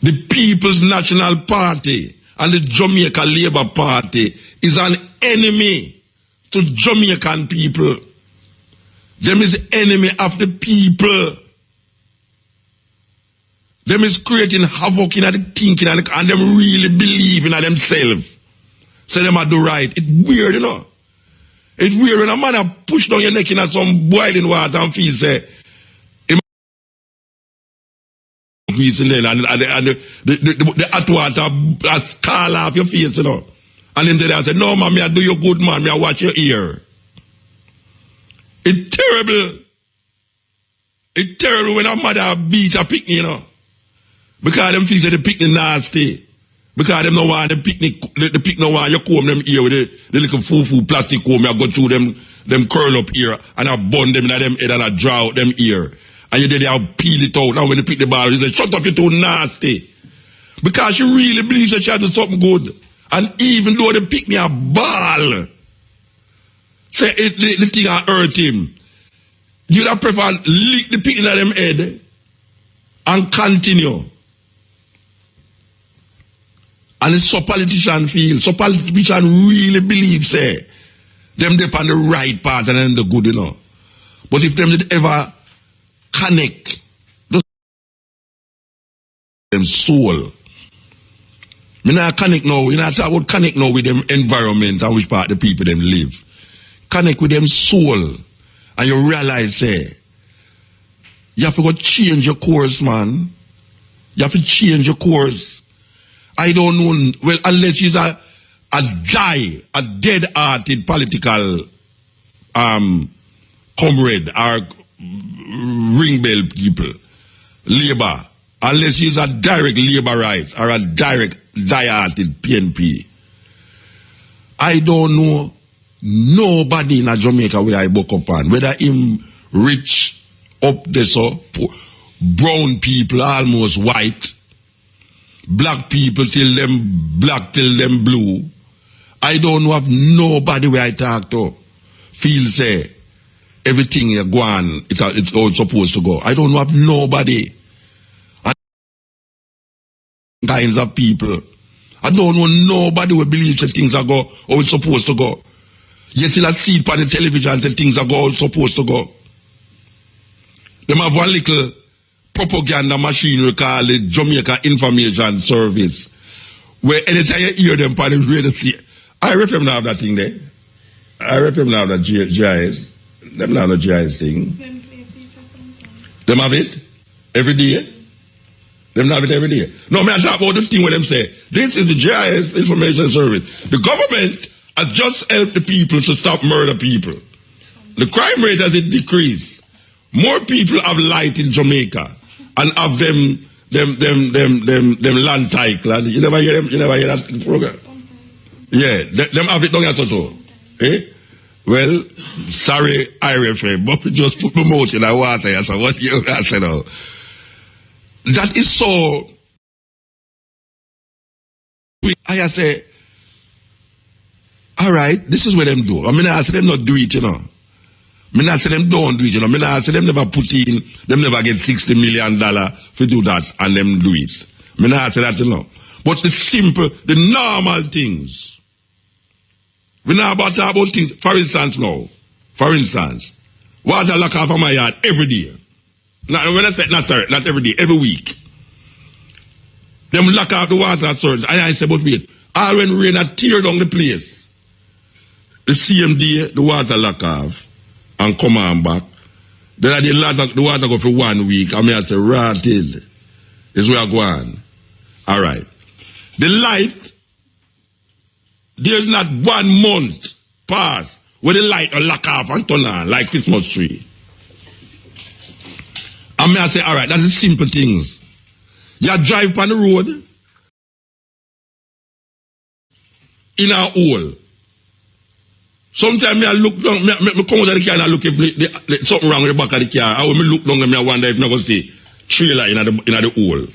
The People's National Party and the Jamaica Labour Party is an enemy to Jamaican people. Them is enemy of the people. Them is creating havoc in the thinking and them really believe in themselves. So them are do right. It's weird, you know. It's weird when a man push down your neck in some boiling water and feel say, and the hot water scald off your face, you know. And then they say, no man, I do you good man, I watch your ear. It's terrible. It's terrible when a mother beats a picnic, you know. Because them feel say the picnic nasty. Because them no want the picnic no want you comb them ear with the little foo plastic comb, you go through them curl up ear and I bun them in them head and I draw out them ear. And you did they peel it out. Now when they pick the ball, you say, shut up, you're too nasty. Because she really believes that she has do something good. And even though they pick me a ball, say the thing I hurt him, you'd have prefer lick the picking of them head and continue. And it's so politician feel, so politician really believe, say, them they on the right path and then the good, you know. But if them did ever connect them soul, me not connect now, you know, talk about connect now with them environment and which part the people them live. Connect with them soul and you realize, say, you have to go change your course, man. You have to change your course. I don't know, well, unless she's a dead-hearted political comrade or ring bell people, labor, unless she's a direct labor right or a direct die-hearted PNP. I don't know nobody in a Jamaica where I woke up on, whether him rich, up there, so poor, brown people, almost white, black people till them black till them blue. I don't know of nobody where I talk to feel say everything you go on, it's how it's supposed to go. I don't know of nobody. And kinds of people. I don't know nobody who believes that things are go how it's supposed to go. You still see it on the television that things are go how it's supposed to go. Them have one little propaganda machine we call it Jamaica Information Service, where anytime you hear them on the radio, I reckon have that thing there. I reckon have that GIS. Them not the GIS thing. Them have it every day. Them have it every day. No, man, I talk about the thing where them say, this is the GIS Information Service. The government has just helped the people to stop murder people. The crime rate has decreased. More people have light in Jamaica and have them land title. You never hear them? You never hear that program? Yeah, them have it down at all. Eh? Well, sorry, IRFA, but we just put my mouth in the water. So what you say now? That is so. I say, all right, this is what them do. I mean, I say them not do it, you know. I mean, I say them don't do it, you know. I mean, I say them never put in, them never get $60 million to do that and them do it. I mean, I say that, you know. But the simple, the normal things. We now about talk about things, for instance, water lock off of my yard every day. Now, when I say, not every day, every week. Them lock off the water source. And I say, but wait, all when rain tear down the place, the same day, the water lock off and come on back. Then the water go for 1 week. I mean, I say, rotted. Is where I go on. All right. The light, there's not 1 month pass where the light will lock off and turn on like Christmas tree. I mean, I say, all right, that's the simple things. You drive on the road in a hole. Sometimes I look down, me come out of the car and I look if something wrong with the back of the car. I will look down and I wonder if I'm going to see trailer in the hole.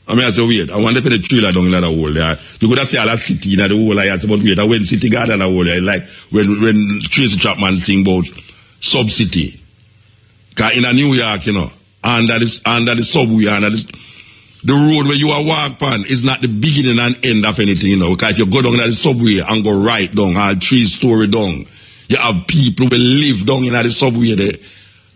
I mean, I say, wait, I wonder if the trailer down in the hole there. You could have said a city in the hole. I said, but wait, I went city garden in the hole. Like when Tracy Chapman sing about sub-city. Because in New York, you know, under the subway, the road where you are walk on is not the beginning and end of anything, you know. Because if you go down in the subway and go right down, or 3-story down, you have people who live down in the subway there.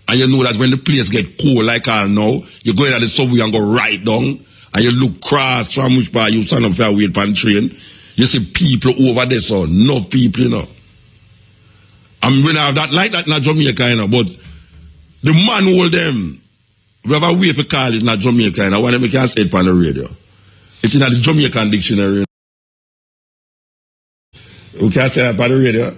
And you know that when the place get cold like all now, you go in the subway and go right down, and you look cross from which part you stand up for a wait for the train. You see people over there, so enough people, you know. And when I have that like that in Jamaica, you know, but the man hold them. We have a way to call it in Jamaica, and I want them can say it on the radio. It's in the Jamaican dictionary. We can't say it on the radio.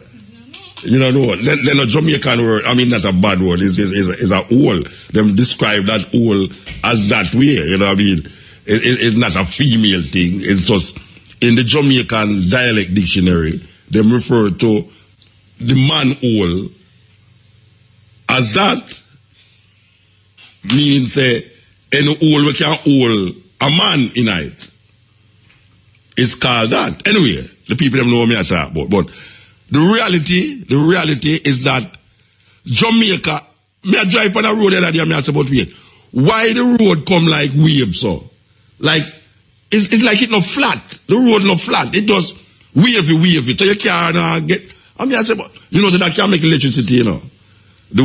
You know, no, let a Jamaican word, I mean, that's a bad word. It's a hole. Them describe that hole as that way, you know what I mean? It's not a female thing. It's just, in the Jamaican dialect dictionary, they refer to the man hole as that. Means any hole we can hold a man in it. It's called that. Anyway, the people don't know me I talk about. But the reality is that Jamaica, me I drive on the road the other day, I say, but wait, why the road come like waves so? Like, it's like it not flat. The road not flat. It just wavy. So you can't get, I say, but, you know, so that can't make electricity, you know. The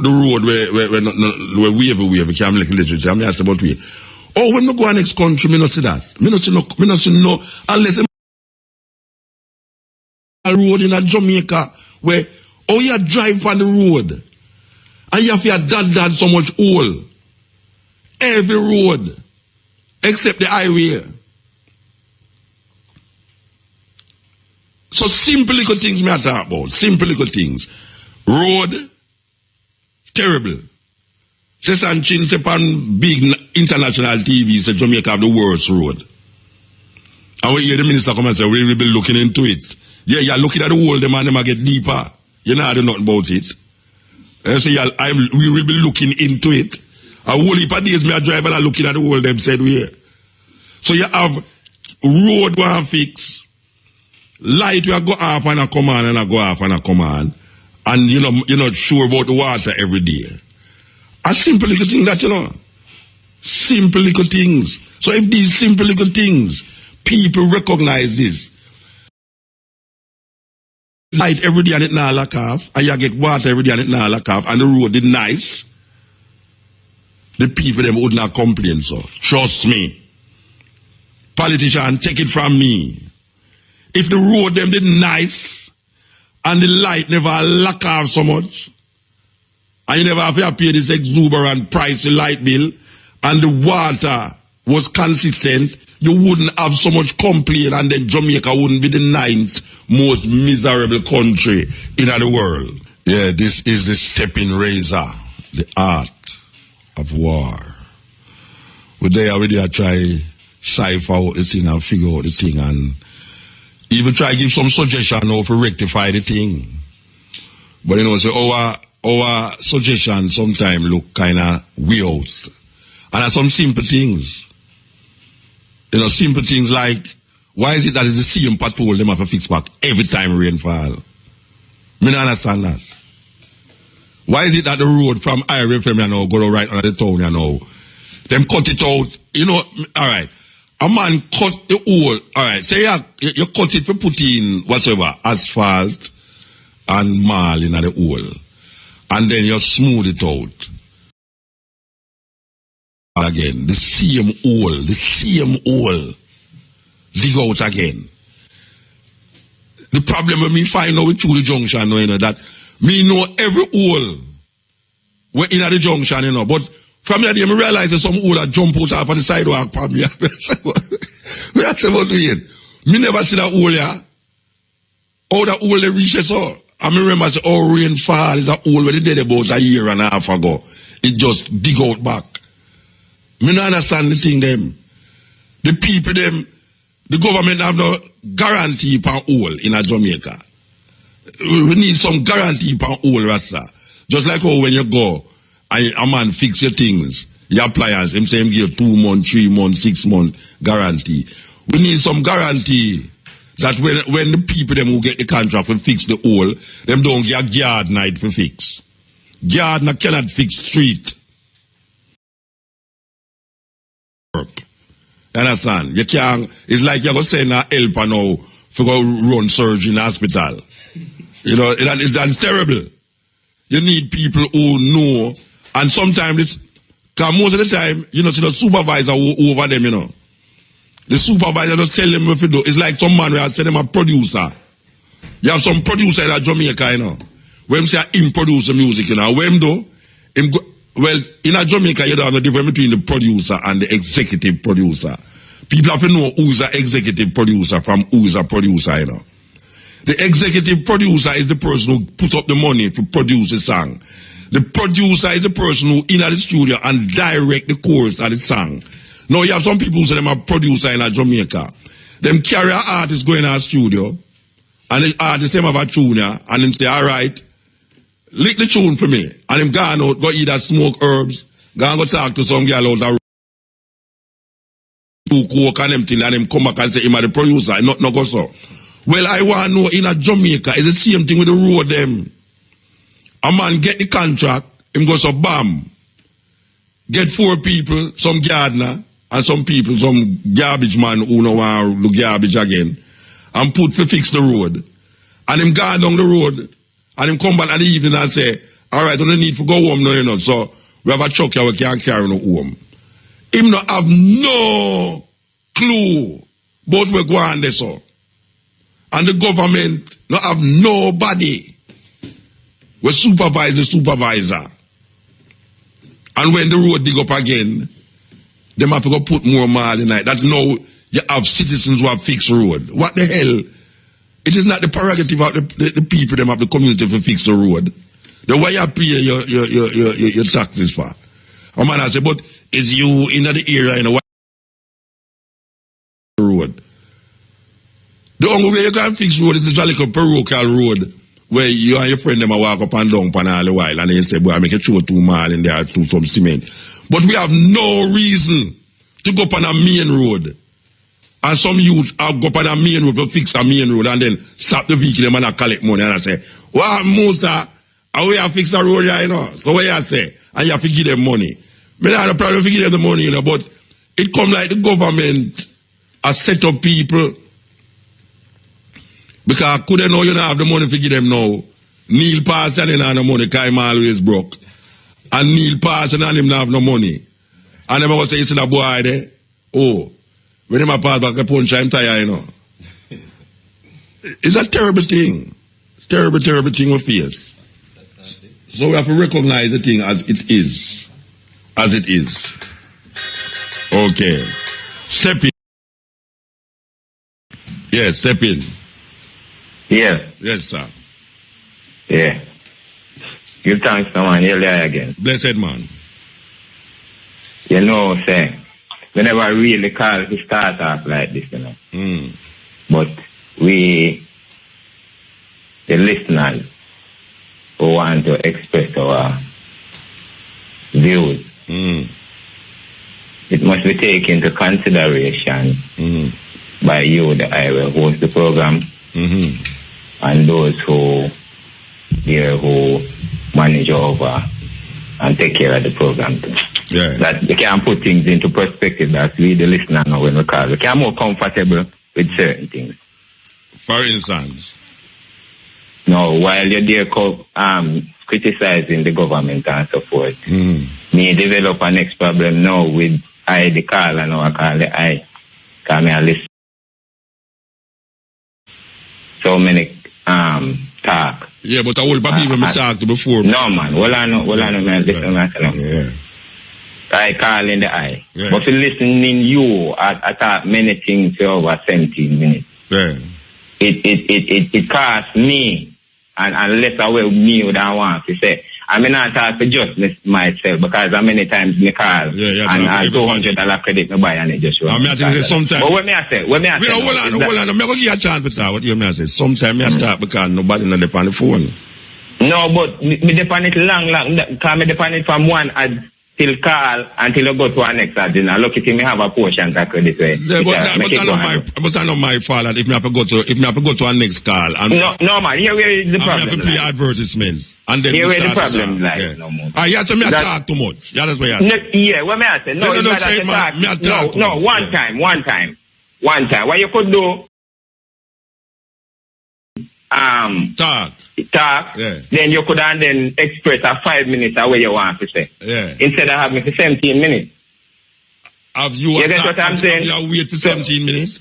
road where wavy can't make electricity. I say, but wait. Oh, when we go to next country, me not see that. Me not see no, unless a road in a Jamaica where, oh, you drive on the road and you have to dad so much hole. Every road, except the highway. So simple little things me I talk about. Simple little things. Road, terrible. Just and chin upon big international TV say Jamaica have the worst road. And we hear the minister come and say, we will be looking into it. Yeah, you're looking at the whole, the man, them get deeper. You know nothing about it. And so we will be looking into it. A whole heap of days, me a driver are looking at the whole, them said we here. So you have road one fix, light we go off and a come on and a go off and a come on. And you know, you're not sure about the water every day. A simple little thing that, you know. Simple little things. So if these simple little things, people recognize this. Light every day and it not lack off, and you get water every day and it not lack off, and the road is nice, the people them would not complain so. Trust me. Politician, take it from me. If the road them did nice, and the light never lack off so much, and you never have to pay this exuberant price, the light bill, and the water was consistent, you wouldn't have so much complaint, and then Jamaica wouldn't be the 9th most miserable country in the world. Yeah, this is the Steppin Razor, the art of war. We there already try cipher out the thing and figure out the thing, and even try give some suggestion how to rectify the thing. But you know, so our suggestion sometimes look kind of weird. And there some simple things. You know, simple things like, why is it that it's the same patrol them have to fix back every time rainfall? Me don't understand that. Why is it that the road from highway from you know, go right under the town you know, them cut it out, you know, alright. A man cut the hole, alright, say you cut it for put in whatever, asphalt and marl in the hole. And then you smooth it out. Again, the same hole, dig out again. The problem when me find out with the junction, you know, that me know every hole we're in the junction, you know, but from here, I realize that some hole that jump out off on the sidewalk from me. Me I say, but wait, me never see that hole here. How that hole they reach so. I remember say, oh, rainfall is a hole where they did about a year and a half ago. It just dig out back. Me not understand the thing them. The people them, the government have no guarantee per hole in a Jamaica. We need some guarantee for all Rasta. Just like how when you go and a man fix your things, your appliance, him say him give 2 months, 3 months, 6 months guarantee. We need some guarantee that when the people them who get the contract will fix the hole, them don't get a guard night for fix. Guard cannot fix street. Work. You understand? You can't, it's like you're going to send a helper now for go run surgery in the hospital. You know, that's terrible. You need people who know, and sometimes it's, because most of the time, you know, see the supervisor over them, you know. The supervisor just tell them what to do. It's like some man where I tell them a producer. You have some producer in Jamaica, you know. When say him produce the music, you know. When do, well, in Jamaica, you don't have the difference between the producer and the executive producer. People have to know who's an executive producer from who's a producer, you know. The executive producer is the person who put up the money to produce the song. The producer is the person who in the studio and direct the chorus of the song. Now you have some people who say them a producer in Jamaica. Them carry an artist going to a studio and the artist them have a tune and them say, alright, lick the tune for me. And them gone out, go either smoke herbs, go talk to some girl out there, do coke and them thing, and them come back and say, him a the producer, not go so. Well, I want to know in a Jamaica, it's the same thing with the road them. A man get the contract, him go so bam. Get 4 people, some gardener, and some people, some garbage man who know want to do garbage again, and put to fix the road. And him go down the road, and him come back at the evening and say, alright, don't need to go home now, you know, so we have a truck here, we can't carry no home. Him not have no clue about where go on there, so. And the government not have nobody will supervise the supervisor. And when the road dig up again, they have to go put more mile in it. That's now you have citizens who have fixed road. What the hell? It is not the prerogative of the people, them of the community to fix the road. The way you pay your taxes for. A man I say, but it's you in the area in the road. The only way you can fix road is a like a parochial road where you and your friend them walk up and down for all the while and they say, boy, I make a throw 2 mile in there to some cement. But we have no reason to go up on a main road. And some youth go up on a main road to fix a main road and then stop the vehicle and collect money and I say, well, Musa, how we have fixed the road here, you know? So what you say? And you have to give them money. I don't have a problem to give them the money, you know, but it come like the government has set up people. Because could they know you don't have the money to give them now? Neil Parson and have no money because him always broke. And Neil Parson and him don't have no money. And them going to say, it's a boy there. Oh, when him a pass back, I punch him tire, you know. It's a terrible thing. It's a terrible, terrible thing we face. So we have to recognize the thing as it is. As it is. Okay. Step in. Yes, step in. Yes. Yes, sir. Yeah. Give thanks, man. You're there again. Blessed man. You know, say, we never really call to start off like this, you know. But we, the listeners, who want to express our views, it must be taken into consideration by you, the I will host the program, and those who manage over and take care of the program too. Yeah. That we can put things into perspective that we, the listener, know when we call. We can more comfortable with certain things. For instance? No, while you're there criticizing the government and so forth, me develop a next problem now with I, the caller, now I call the I. Because me a listen. So many talk. Yeah, but I will probably even talk to before. No, man. Well, I know, man. Listen, yeah. I call in the eye. Yeah. But to listening you, I talk many things for over 17 minutes. Yeah. It costs me, and less away me would I want to say. I mean, I talk to just myself because how many times me call and $200 credit me buy and it just run. Sometimes. But what me I say? Hold on. I'm going to give you a chance for that. What you may say? Sometimes I start because nobody not on the phone. No, but me depend it long. Because me depend it from one ad till call until I go to our next ad. You know, lucky thing me have a portion that credit way. Yeah, but that's not my fault that if me have to go to our next call. No man, here where is the problem? I have to play advertisements. And then here where the problem lies. No more. You have to talk too much. That's what you have to say. Yeah, what me I say? No, one time. What you could do? Talk. Yeah. Then you could then express a 5 minutes away you want to say. Yeah. Instead of having for 17 minutes. You get what I'm saying? You wait for 17 minutes?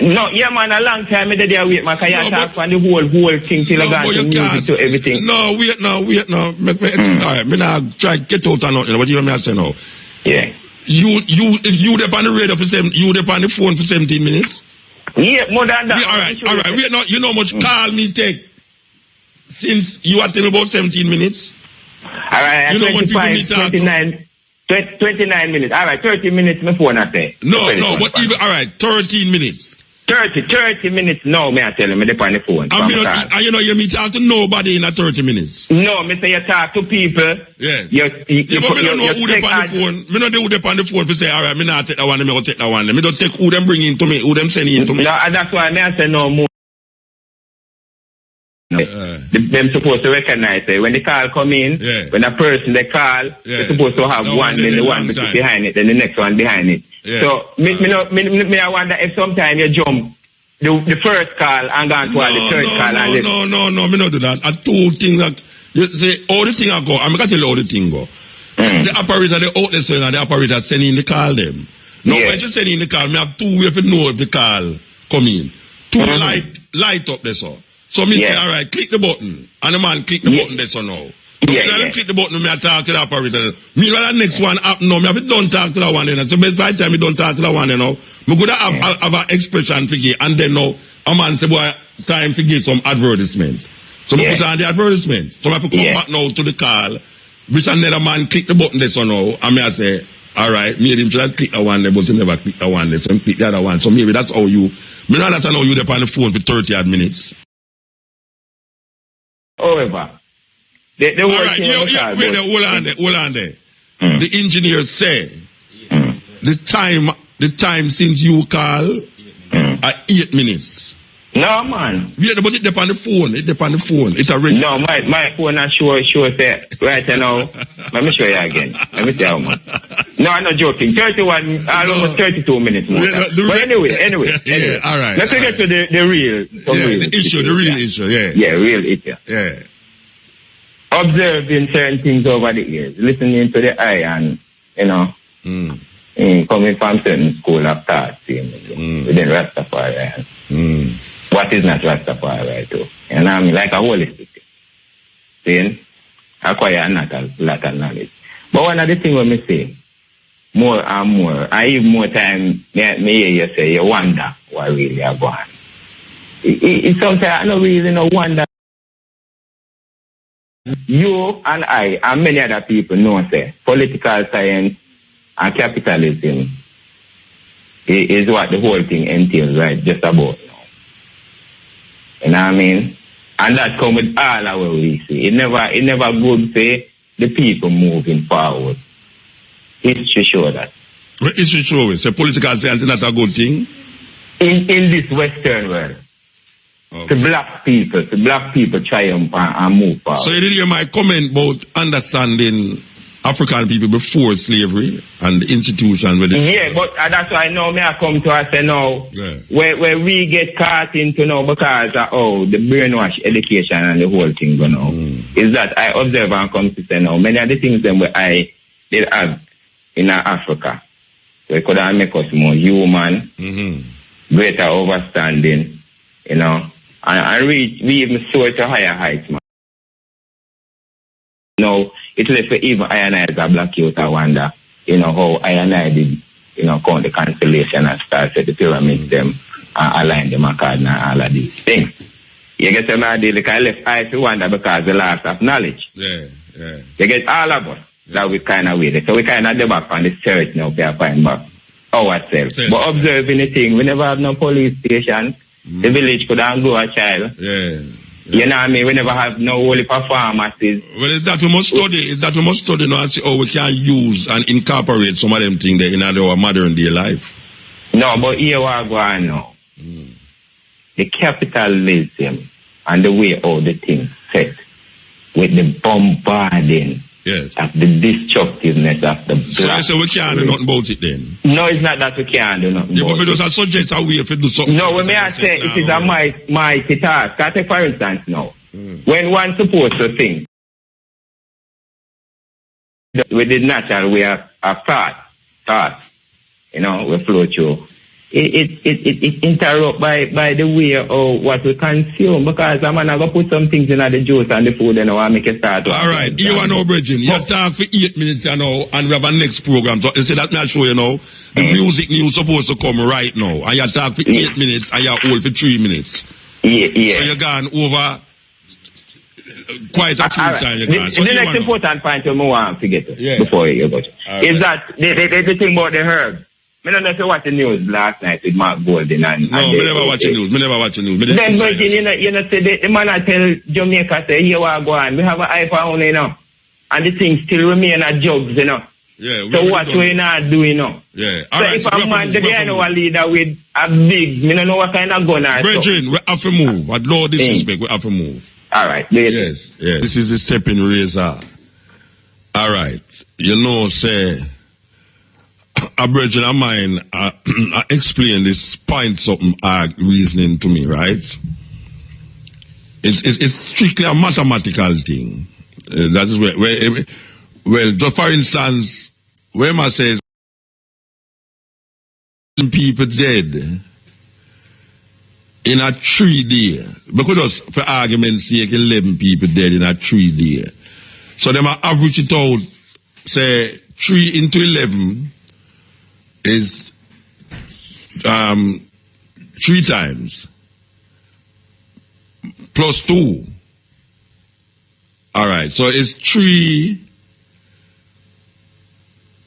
No, yeah man, a long time I did wait, man. Can you talk on the whole thing till I got to music to everything? No, wait now. Alright, me now try to get out and nothing. What you want me to say now? Yeah. If you dep on the radio for you dep on the phone for 17 minutes? Yeah, more than that. Yeah, alright. Wait now, you know how much call me take since you are telling about 17 minutes? Alright, you know what people need to 29 minutes. Alright, 30 minutes my phone I say. No, but even alright, 13 minutes. 30 minutes. No, me I tell you, me dep on the phone. And you know, you meet talk to nobody in a 30 minutes. No, me say you talk to people. Yeah. But me don't know who dep on the phone. Me know who dep on the phone to say, alright, me not take that one, me go take that one. Me don't take who them bring in to me, who them send in to me. No, and that's why me I say no more. Them supposed to recognize it. When the call come in, when a person they call, they're supposed to have one behind it, and the next one behind it. Yeah. So me I wonder if sometime you jump the first call and go on to the third call. No, me not do that. Two things that you say all the thing I go. I'm gonna tell you all the thing go. The operator they out there saying and the operator sending the call them. Now when you send in the call, me have two ways to know if the call come in. Two light up there so me say, all right, click the button. And the man click the button there so now. I click the button, me I talk to the operator. Meanwhile, the next one up now, me have to don't talk to that one then. So by the time me don't talk to that one then now, me could have an expression for you. And then now, a man say, boy, time to give some advertisement. So me put on the advertisement. So I have to come back now to the call, which another man click the button there so now, and me I say, all right, me him should have clicked that one there, but he never click that one there, so he click the other one. So maybe that's how you, me not understand how you there on the phone for 30 odd minutes. However, the all right, hold on there. The engineers say the time since you call are 8 minutes. No man. Yeah, but it depends on the phone. It's a register. No, my phone not sure say right now. Let me show you again. Let me tell you. No, I'm not joking. 31, almost 32 minutes more. But anyway. Yeah, all right. Let's get to the real issue. Yeah, real issue. Yeah. Observing certain things over the years, listening to the eye and, you know, coming from certain school of thought, within Rastafari. What is not Rastafari, too? You know what I mean? Like a holistic thing. Acquire not a lot of knowledge. But one of the things when me say, more and more, I even more time, me hear you say, you wonder what really are going on. It's sometimes I don't really know wonder. You and I and many other people know say political science and capitalism is what the whole thing entails, right? Just about now. You know what I mean? And that comes with all our we see. It never good say the people moving forward. History show that. Well, history show it. So political science is not a good thing? In this Western world. Okay. To black people triumph and move forward. So you did hear my comment about understanding African people before slavery and the institution with it. Yeah, but that's why now I come to us say now where we get caught into now because of the brainwash education and the whole thing going on. Is that I observe and come to say now many of the things that I did have in Africa. We could have make us more human, greater understanding, you know. And we even soar to higher heights, man. No, it's left for even I and I as a black youth, I wonder, you know, how I and I did, you know, count the constellation and start set the pyramids, them, and align them according and all of these things. You get them idea, like I left I to wonder because the loss of knowledge. Yeah. Yeah. You get all of us that we kind of with. So we kind of go back on the search now to find back ourselves. But observing the thing, we never have no police station. The village could have grow a child. Yeah. You know what I mean? We never have no holy performances. Well, it's that we must study. It's that we must study now and see how we can use and incorporate some of them things there in our modern day life. No, but here we are going now. The capitalism and the way all the things set with the bombarding of the destructiveness of the black. So we can't do nothing about it then? No, it's not that we can't do nothing about it. But just suggest a way if you do something. No, we may have said it is a mighty task. I take for instance now, when one supposed to think with the natural way of thought, you know, we flow through. It interrupt by the way of what we consume, because I'm going to put some things in the juice and the food and I make it start. All right, you are now, Bridget. You talk for 8 minutes now, and we have a next program. So you see that me I show you now, the music news supposed to come right now, and you talk for 8 minutes and you hold for 3 minutes. Yeah. So you're gone over quite a few times. The next important point I want to get to before you go is that the thing about the herb. I don't know if you watch the news last night with Mark Golden and... No, I never watch the news. Then, but you know, say the man I tell Jamaica, say, here we are going. We have an iPhone, you know. And the things still remain at jobs, you know. Yeah. So what we not doing, you know? Yeah. All so right, if so a man, they know a leader with a big, I don't know what kind of gun or so. Brethren, we have to move. With no disrespect, we have to move. All right. Yes. This is the Steppin Razor. All right. You know, say... A brethren of mine explain this point something reasoning to me, right? It's strictly a mathematical thing. That is where just for instance, when I says people dead in a 3 day, because for argument's sake, 11 people dead in a 3 day. So them average it out, say 3 into 11 is 3 times plus 2. All right, so it's 3.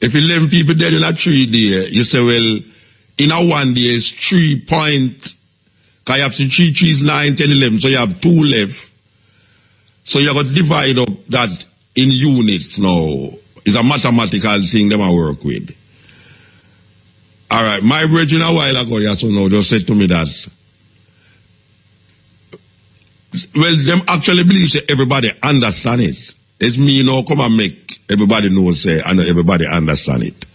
If 11 people dead in a 3 day, you say, well, in a 1 day it's 3 point, because you have to 3 3s 9, 10, 11, so you have 2 left. So you got to divide up that in units now. It's a mathematical thing that I work with. All right, my brethren a while ago, just said to me that, well, them actually believe that everybody understand it. It's me now come and make everybody know, say, I know everybody understand it.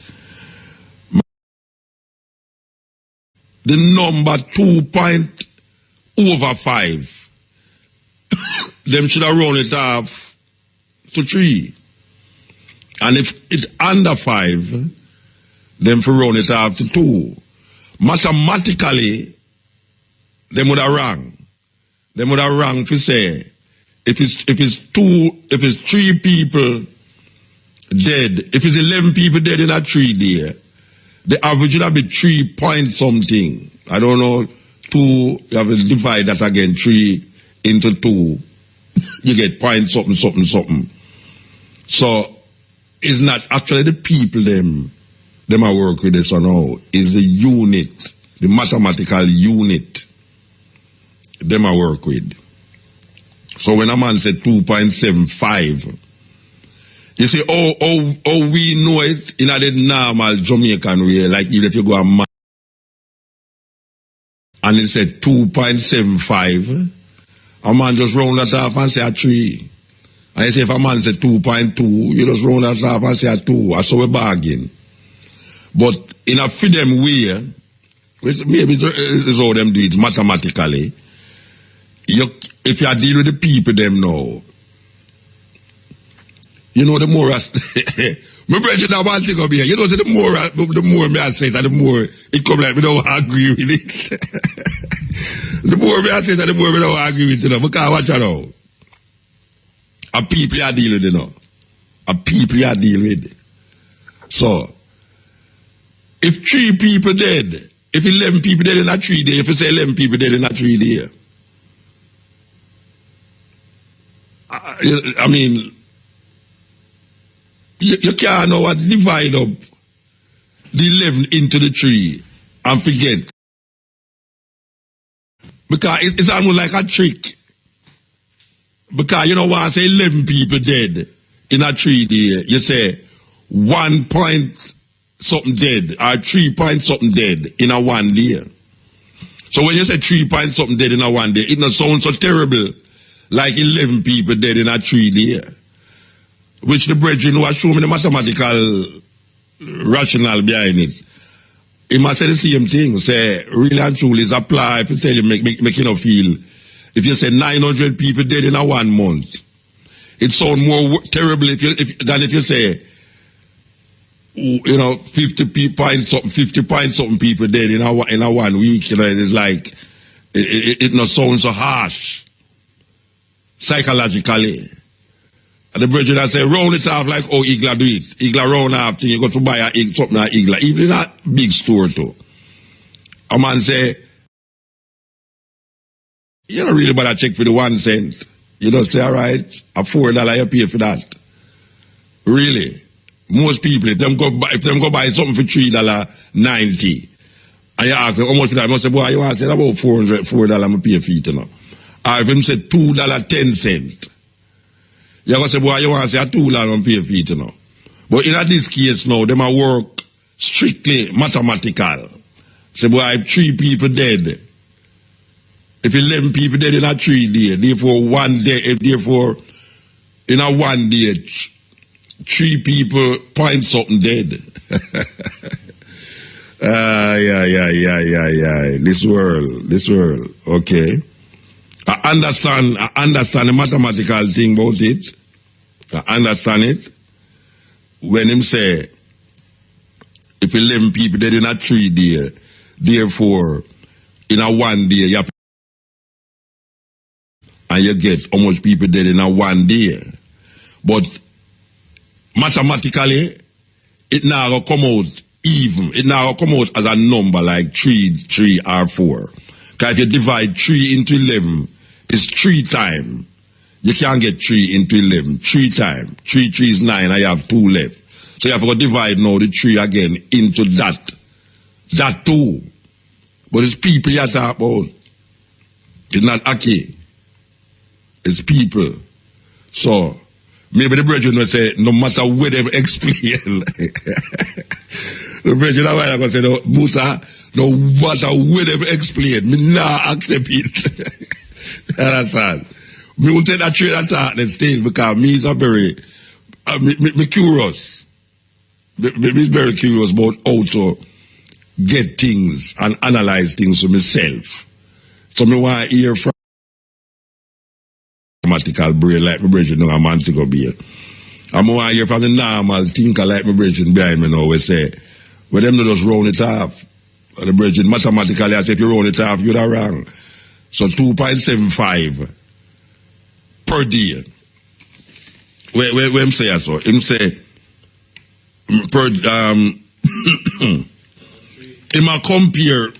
The number 2.5, them should have run it off to 3. And if it's under 5, them for run it off to 2. Mathematically, them would have rang. Them would have rang for say, if it's 3 people dead, if it's 11 people dead in a 3 day, the average would have been 3 point something. I don't know, 2, you have to divide that again, 3 into 2. You get point something. So, it's not actually the people them I work with this or no. It's the unit, the mathematical unit them I work with. So when a man said 2.75, you see, oh, we know it in a normal Jamaican way, like even if you go a man and it said 2.75, a man just round that off and say a 3. And you say if a man said 2.2, you just round that off and say a 2. That's how we bargain. But in a freedom way, which maybe is how them do it mathematically, if you deal with the people them now, you know, the more my brother that one thing up here, you know, the more me I say that, the more it come like me don't agree with it. The more me I say that, the more me don't agree with it. Because watch out now. A people you deal with it now. A people you deal with. So, if 3 people dead, if 11 people dead in a 3 day, if you say 11 people dead in a 3 day, I mean, You can't know what divide up the 11 into the 3 and forget. Because it's almost like a trick. Because you know what I say 11 people dead in a 3 day. You say 1 point something dead or 3 point something dead in a 1 day. So when you say 3 point something dead in a 1 day, it not sound so terrible like 11 people dead in a 3 day. Which the brethren who are showing me the mathematical rationale behind it. He must say the same thing. Say, really and truly, is apply if you tell you, make you know feel. If you say 900 people dead in a 1 month, it sounds more terrible than if you say, you know, 50 point something people dead in a 1 week. You know, it's like, it not sounds so harsh, psychologically. And the brethren say, round it off like how Igla do it. Igla round off thing, you go to buy something at Igla. Even in a big store too. A man say, you don't really bother check for the 1 cent. You don't say, all right, a $4 you pay for that. Really. Most people, if them go buy something for $3.90, and you ask them how much for that, you say, boy, you want to say about $4 I'm pay for it, you know. Or if him say $2.10, you're going to say, boy, you want to say $2 I'm pay for it, you know. But in this case now, them a work strictly mathematical. Say, boy, if 3 people dead, if 11 people dead in a 3 day, therefore 1 day, therefore in a 1 day, 3 people point something dead. Yeah. This world. Okay. I understand the mathematical thing about it. I understand it. When him say, if 11 people dead in a 3 day, therefore in a 1 day, you have and you get how much people dead in a 1 day. But mathematically, it now come out even. It now come out as a number like 3 or 4. Because if you divide 3 into 11, it's 3 times. You can't get 3 into 11. 3 times. 3 is 9, and you have 2 left. So you have to go divide now the 3 again into that. That 2. But it's people you talk about. It's not Aki. It's people. So, maybe the brethren will say, no matter what they explain. The brethren are going to say, no, Musa, no matter what they explain, me not accept it. You understand? Me won't take that train of thought still because me is a very, me curious. Me very curious about how to get things and analyze things for myself. So me want to hear from mathematical brain like my brethren know a man to go be. I'm want to hear from the normal thinker like my brethren behind me now we say, well them just round it off. The brethren mathematically I say if you round it off you're wrong. So 2.75 per day. Where him say so? Him say per him a compare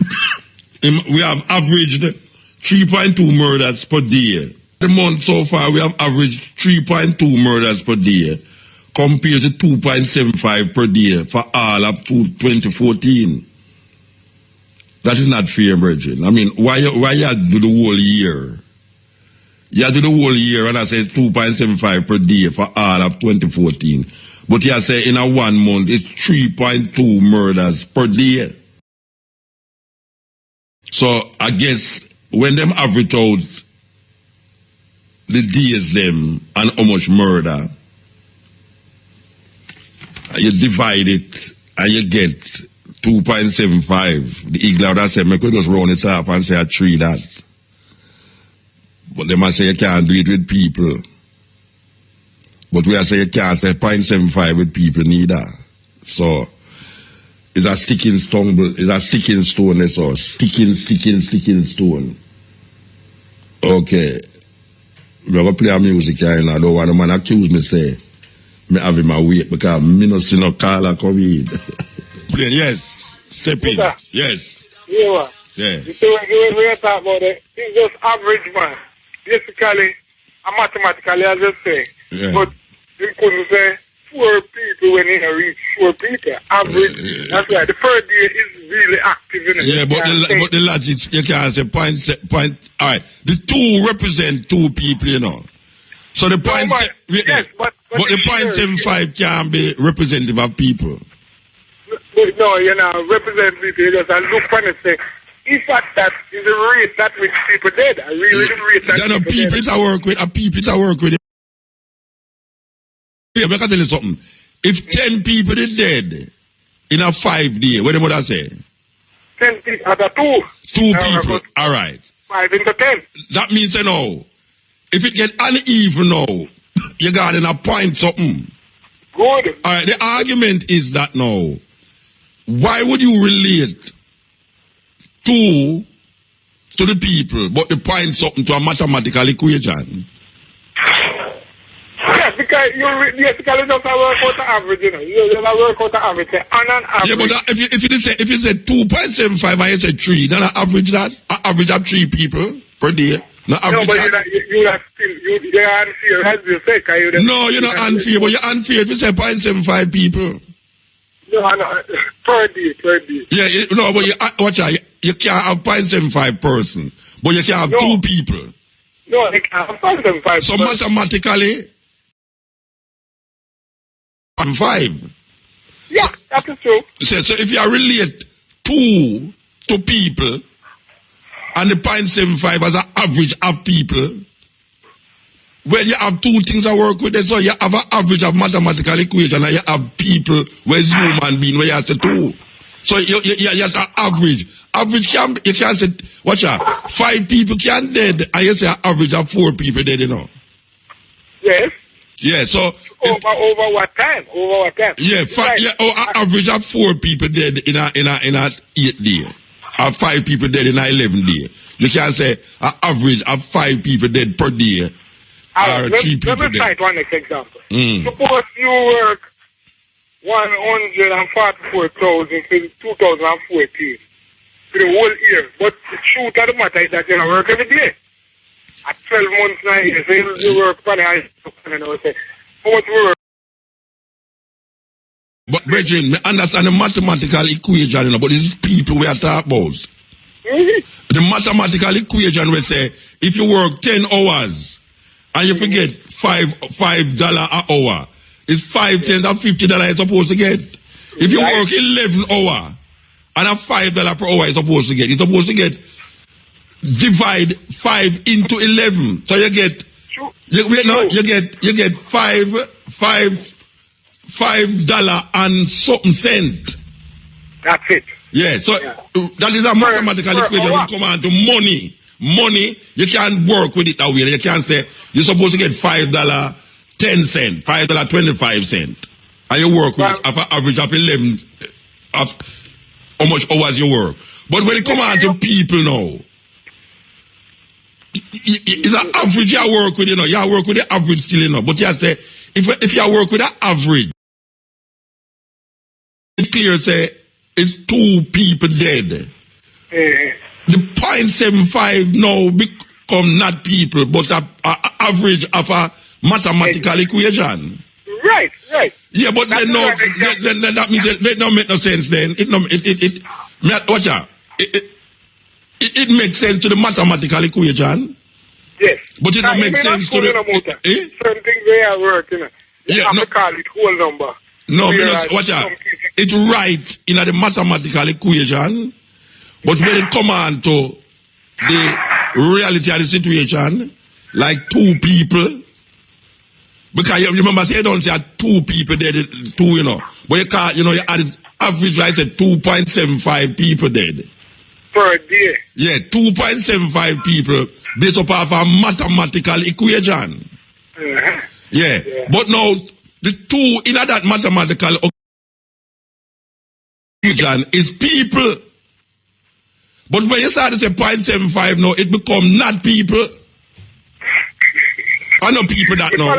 we have averaged 3.2 murders per day. The month so far, we have averaged 3.2 murders per day compared to 2.75 per day for all up to 2014. That is not fair, brethren. I mean, why you do the whole year? You do the whole year and I say 2.75 per day for all of 2014. But you say in a 1 month, it's 3.2 murders per day. So I guess when them average out the days them and how much murder, you divide it and you get 2.75. The eagle would say, I could just round it off and say I 3 that. But they must say you can't do it with people. But we are saying you can't say 0.75 with people neither. So it's a sticking stone, it's a sticking stone, that's all. Sticking stone. Okay. We're going to play a music here, and I don't want a man accuse me, say, me have him awake because me no see no caller come in. Yes, step in. Yes. Yeah. Yeah. You see when we talk about it, he's just average man. Basically, mathematically, I just say. Yeah. But you couldn't say 4 people when you reach 4 people. Average, that's right. The third day is really active. Yeah, but the logic, you can't say point. All right, the 2 represent 2 people, you know. So the point, but the 0.75 can be representative of people. No, you know, represent people. You just look and say, if that is the rate that which people dead, I really rate that people I work with, people I work with. Yeah, but I can tell you something. If 10 people is dead in a 5 day, what would I say? 10 people, other 2. 2 people, all right. 5 into 10. That means, you know, if it get uneven now, you got to point something. Good. All right, the argument is that now, why would you relate 2 to the people, but you point something to a mathematical equation? Yes, because you basically just work out the average, you know. You just work out the average, on an average. Yeah, but if you say 2.75 and you say 3, then I average that. I average up 3 people per day. No, but you're unfair, as you say. No, you're not unfair, but you're unfair if you say 0.75 people. No, per day. Yeah, no, but watch out, you can't have 0.75 person, but you can have 2 people. No, you can't have 0.75. So mathematically, 5. Yeah, that is true. So if you relate 2 to people, and the 0.75 as an average of people, well, you have 2 things I work with. So you have an average of mathematical equation, and you have people where it's human being, where you have to 2. So you have to average. Average you can't say, watch out, 5 people can dead, and you say an average of 4 people dead, you know. Yes. Yeah, so over what time? Yeah, average of 4 people dead in a 8 day. 5 people dead in 11 days. You can't say an average of 5 people dead per day or 3 people dead. Let me cite one example. Suppose you work 144,000 for 2014 for the whole year, but the truth of the matter is that you don't work every day. At 12 months now, you work for the high and I say, how much work? But, Brethren, I understand the mathematical equation, you know, but this is people we are talking about. The mathematical equation will say, if you work 10 hours and you forget $5 an hour, it's 5 10 or $50 you're supposed to get. If you work 11 hours and have $5 per hour you're supposed to get, divide 5 into 11. So you get, you get $5 and something cent. That's it. Yeah, so that is a mathematical equation. When it come on to money, you can't work with it that way. You can't say you're supposed to get $5 10 cents, $5 25 cents, and you work with it of an average of 11 of how much hours you work. But when it come on to people now, it's an average you work with, you know. You work with the average still, you know. But you say if you work with the average, it's clear say it's 2 people dead. The 0.75 now become not people, but an average of a mathematical equation. Right. Yeah, but then no, then that means it don't make no sense. Then watch out. It makes sense to the mathematical equation. Yes. But it don't make sense to the... Certain things they are working. You have to call it whole number. No, watch out. It's right in the mathematical equation, but when it come on to the reality of the situation, like 2 people, because you remember, say, don't say 2 people dead, 2, you know, but you can't, you know, you add average, like, 2.75 people dead. Per day. Yeah, 2.75 people based upon a mathematical equation. Yeah, but now, the 2 in that mathematical equation is people. But when you start to say 0.75 now, it becomes not people. I know people that know.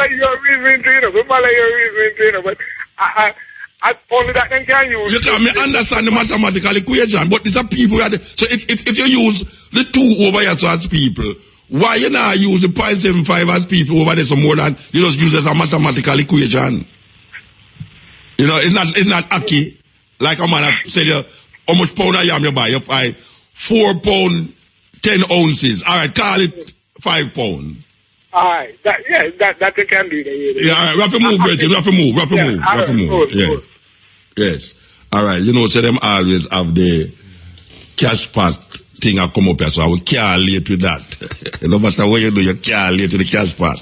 But only that then can use. You can understand the mathematical equation, but these are people. So if you use the 2 over here so as people, why you not use the 0.75 as people over there so more than you just use it as a mathematical equation? You know, it's not aki. Like a man I said, how much pound of yam you buy? You buy 4 pound, 10 ounces. All right, call it 5 pound. All right, that can be. Yeah, all right, we have to move, Bridget. We have to move. Yeah. Yes. All right, you know, so them always have the cash pot thing I come up here, so I will care late with that. No matter what you do, you care late with the cash pot.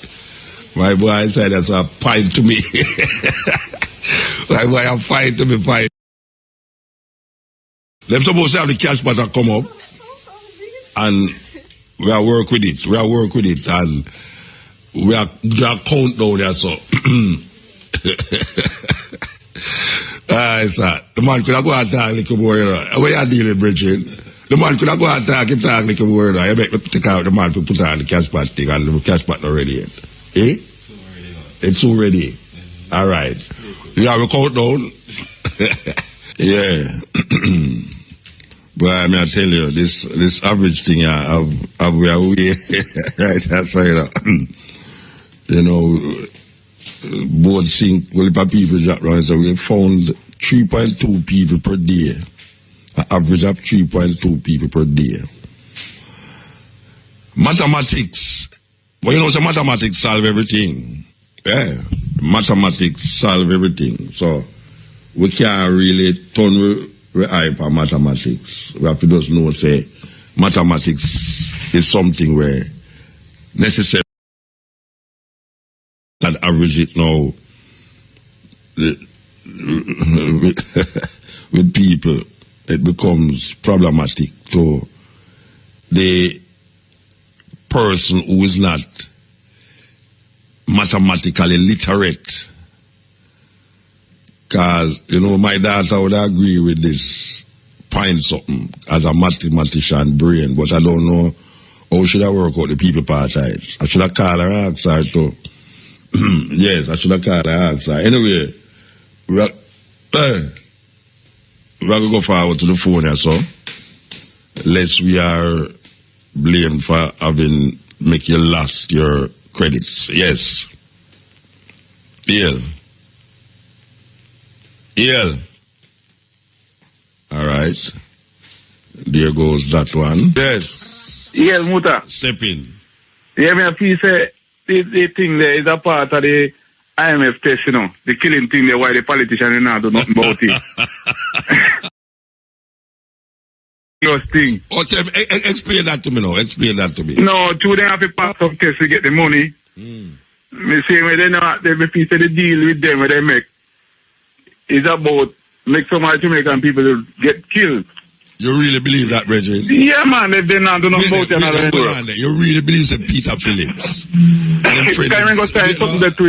My boy said that's a pint to me. My boy, I'm fine to me, fine. Them supposed to have the cash pot that come up, and we are work with it. And we are count down there, so. Sir. The man could have go and talk like a more, where you are dealing, Bridget? The man could have go and talk like a more, you make me take out the man to put on the cash pot thing, and the cash pot not ready yet. Eh? It's already. All right. You have a countdown? Yeah. But I mean, I tell you, this average thing, we are way, right, that's right. You know, board sink, well, if people drop around, so we found 3.2 people per day. An average of 3.2 people per day. Mathematics. Well, you know, so mathematics solve everything. Yeah. Mathematics solve everything. So, we can't really turn we hype on mathematics. We have to just know, say, mathematics is something where necessary and average it now with people, it becomes problematic to the person who is not mathematically literate. Because, you know, my daughter would agree with this point something as a mathematician brain, but I don't know how should I work out the people part side. I should have called her and asked her to. Yes, I should have called her and asked her. Anyway, we're going to go forward to the phone here, so. Lest we are blamed for having make you lost your credits. Yes. Yeah. All right. There goes that one. Yes. Yeah, Muta. Step in. Yeah, me feel say the thing there is a part of the IMF test, you know. The killing thing there, why the politicians now do nothing about it. Thing. Explain that to me now. Explain that to me. No, two they have to pass some tests to get the money. Me say when they feel say the deal with them where they make is about make some Jamaican people get killed. You really believe that, Bridget? Yeah, man. If they not do nothing about it, you really believe that Peter Phillips and them friend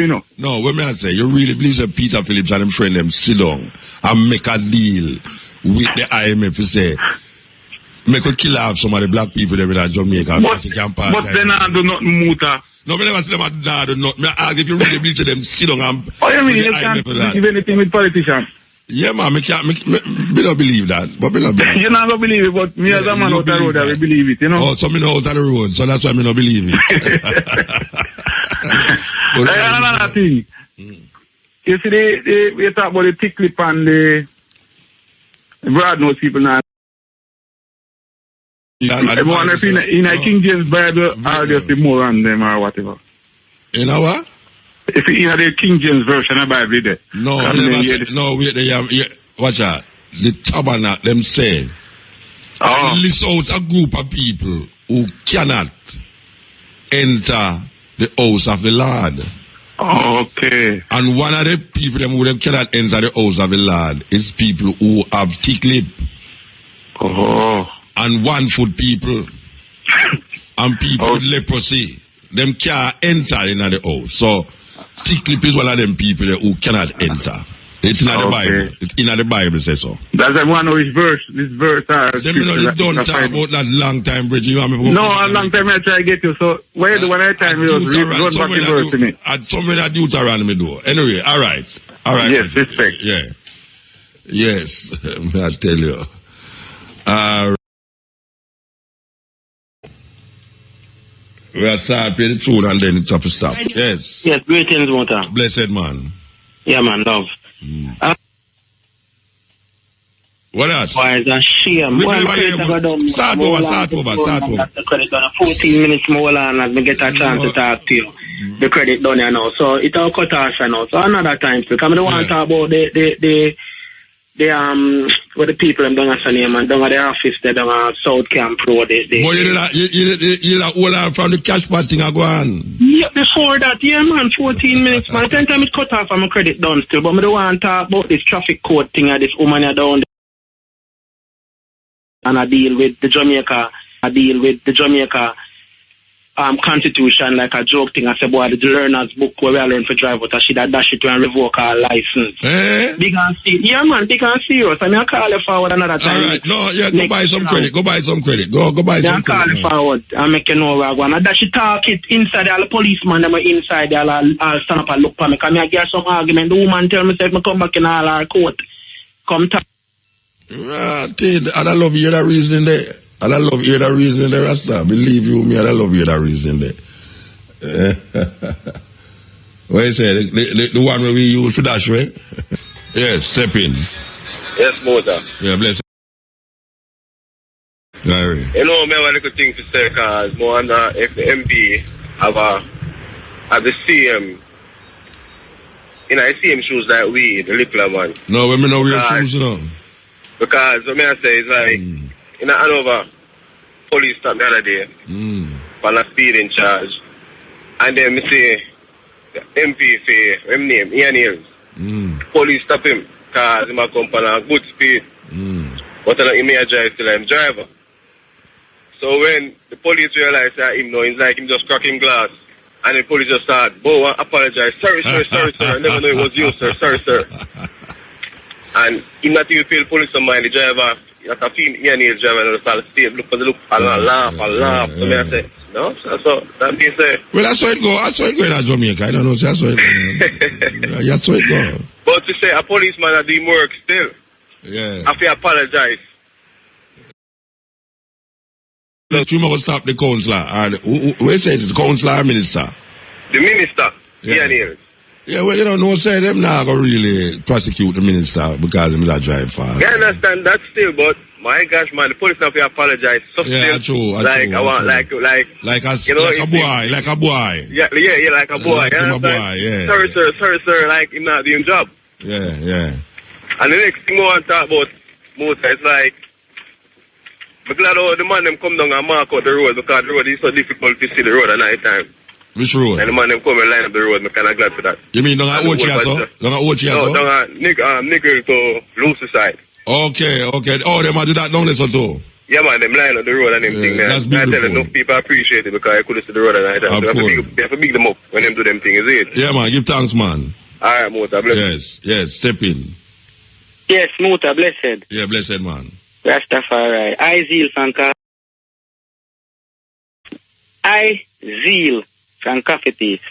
them No, what may I say? You really believe that Peter Phillips and them friend them sit down and make a deal with the IMF to say make a kill off some of the black people there in Jamaica. But they not do nothing, Muta. No, but never say them not do nothing. I ask if you really believe them sit down and you mean you can't believe anything with politicians? Yeah, man, me don't believe that. But me not believe you not gonna believe it, but me as a man out the road, I will believe it, you know? Oh, so me know out of the road, so that's why me not believe it. Another thing. You see, we talk about the tick clip and the broad nose people now. Everyone in a King James Bible, I'll just be more on them or whatever. You know what? If you have the King James version of the Bible there. Watch out. The tabernacle, them say, list out a group of people who cannot enter the house of the Lord. Okay. And one of the people them who cannot enter the house of the Lord is people who have thick lip. And 1 foot people and people with leprosy. Them can't enter in the house. So thick lip is one of them people who cannot enter. It's in the Bible. It's in the Bible says so. That's the one which verse. This verse. You know you don't talk about that long time, Bridget. You want me no, a long time I try to get you. So where the one time you run back the verse to me. At somewhere that dudes around me do. Anyway, all right. Yes, respect. Yeah. Yes, I tell you. We'll start playing the tune and then it's up to stop. Yes. Yes, greetings, Mota. Blessed man. Yeah, man, love. What else? Why is a shame? Start over. The credit done 14 minutes more long as me get a chance to talk to you. The credit done here now. So it all cut off now. So another time, so come I want to talk about what the people them down at name and down at the office they down at South Camp Road. Boy, you hold on from the cash part thing I go on. Yeah, before that, yeah man, 14 minutes man. 10 times it cut off and my credit done still. But I don't want to talk about this traffic code thing of this woman here down there. And I deal with the Jamaica constitution like a joke thing. I said, boy, the learner's book where we learn to drive, but I should dash it to and revoke our license. Big and serious. Yeah, man, big and serious. I mean, I call you forward another time. All right, no, yeah, go buy some credit. Go buy some credit. Go buy some credit. I call you forward and make you know where I go. And I dash it talk it inside. All the policemen, them are inside. I'll stand up and look for me. Because I get some argument. The woman tell me, say, me come back in all our court. Come talk. And I love you that reason there. And I love you that reason there, Rasta. Believe you me, and I love you that reason there. What you say? The one where we use for dash, right? Yes, step in. Yes, Mota. Yeah, bless you. Right. You know, I have a little thing to say, because more on if the MP have the CM, I see him shoes like we, the little man. No, when me know wear shoes, you know. Because what I say is like, in Hanover, police stopped the other day for a speeding charge. And then me say, the MP for him name, Ian Hills. Police stop him because he might come on a good speed. But he may drive still I'm driver. So when the police realize that him know, it's like him just cracking glass. And the police just start, I apologize. Sorry, sir. I never know it was you, sir. Sorry, sir. And he not even feel police on mind, the driver. That I feel Ian Hills driver and just stay, look and laugh. So me I say, no, so that means well, that's how it go. That's how it go in Jamaica. I don't know. That's how it go. That's how it go. But to say a policeman are doing work still. Yeah. I feel apologize. You must stop the councillor. Where say it's the councillor or minister? The minister, Ian Hills. Yeah, well, you don't know, say them now go really prosecute the minister because of that drive fast. Yeah, I understand that still, but my gosh, man, the police have to apologize. So yeah, still, true. Like a boy. Like a boy. Yeah, like a boy. Like him a boy, yeah. Sorry, sir, like him not doing job. Yeah. And the next thing I want to talk about, Musa, is like, I'm glad all the man them come down and mark out the road because the road is so difficult to see the road at night time. Which road? And the man them come and line up the road, I'm kind of glad for that. You mean down at Ochi also? No, down at Nickel to Lucy side. Okay. Oh, they might do that down there so too? Yeah, man, them line up the road and them thing there. That's beautiful. I tell enough people appreciate it because I couldn't see the road at night time. So you have to big them up when them do them things, is it? Yeah, man, give thanks, man. Alright, Mota, blessed. Yes, step in. Yes, Mota, blessed. Yeah, blessed, man. Rastafari. I zeal from Coffee Peace.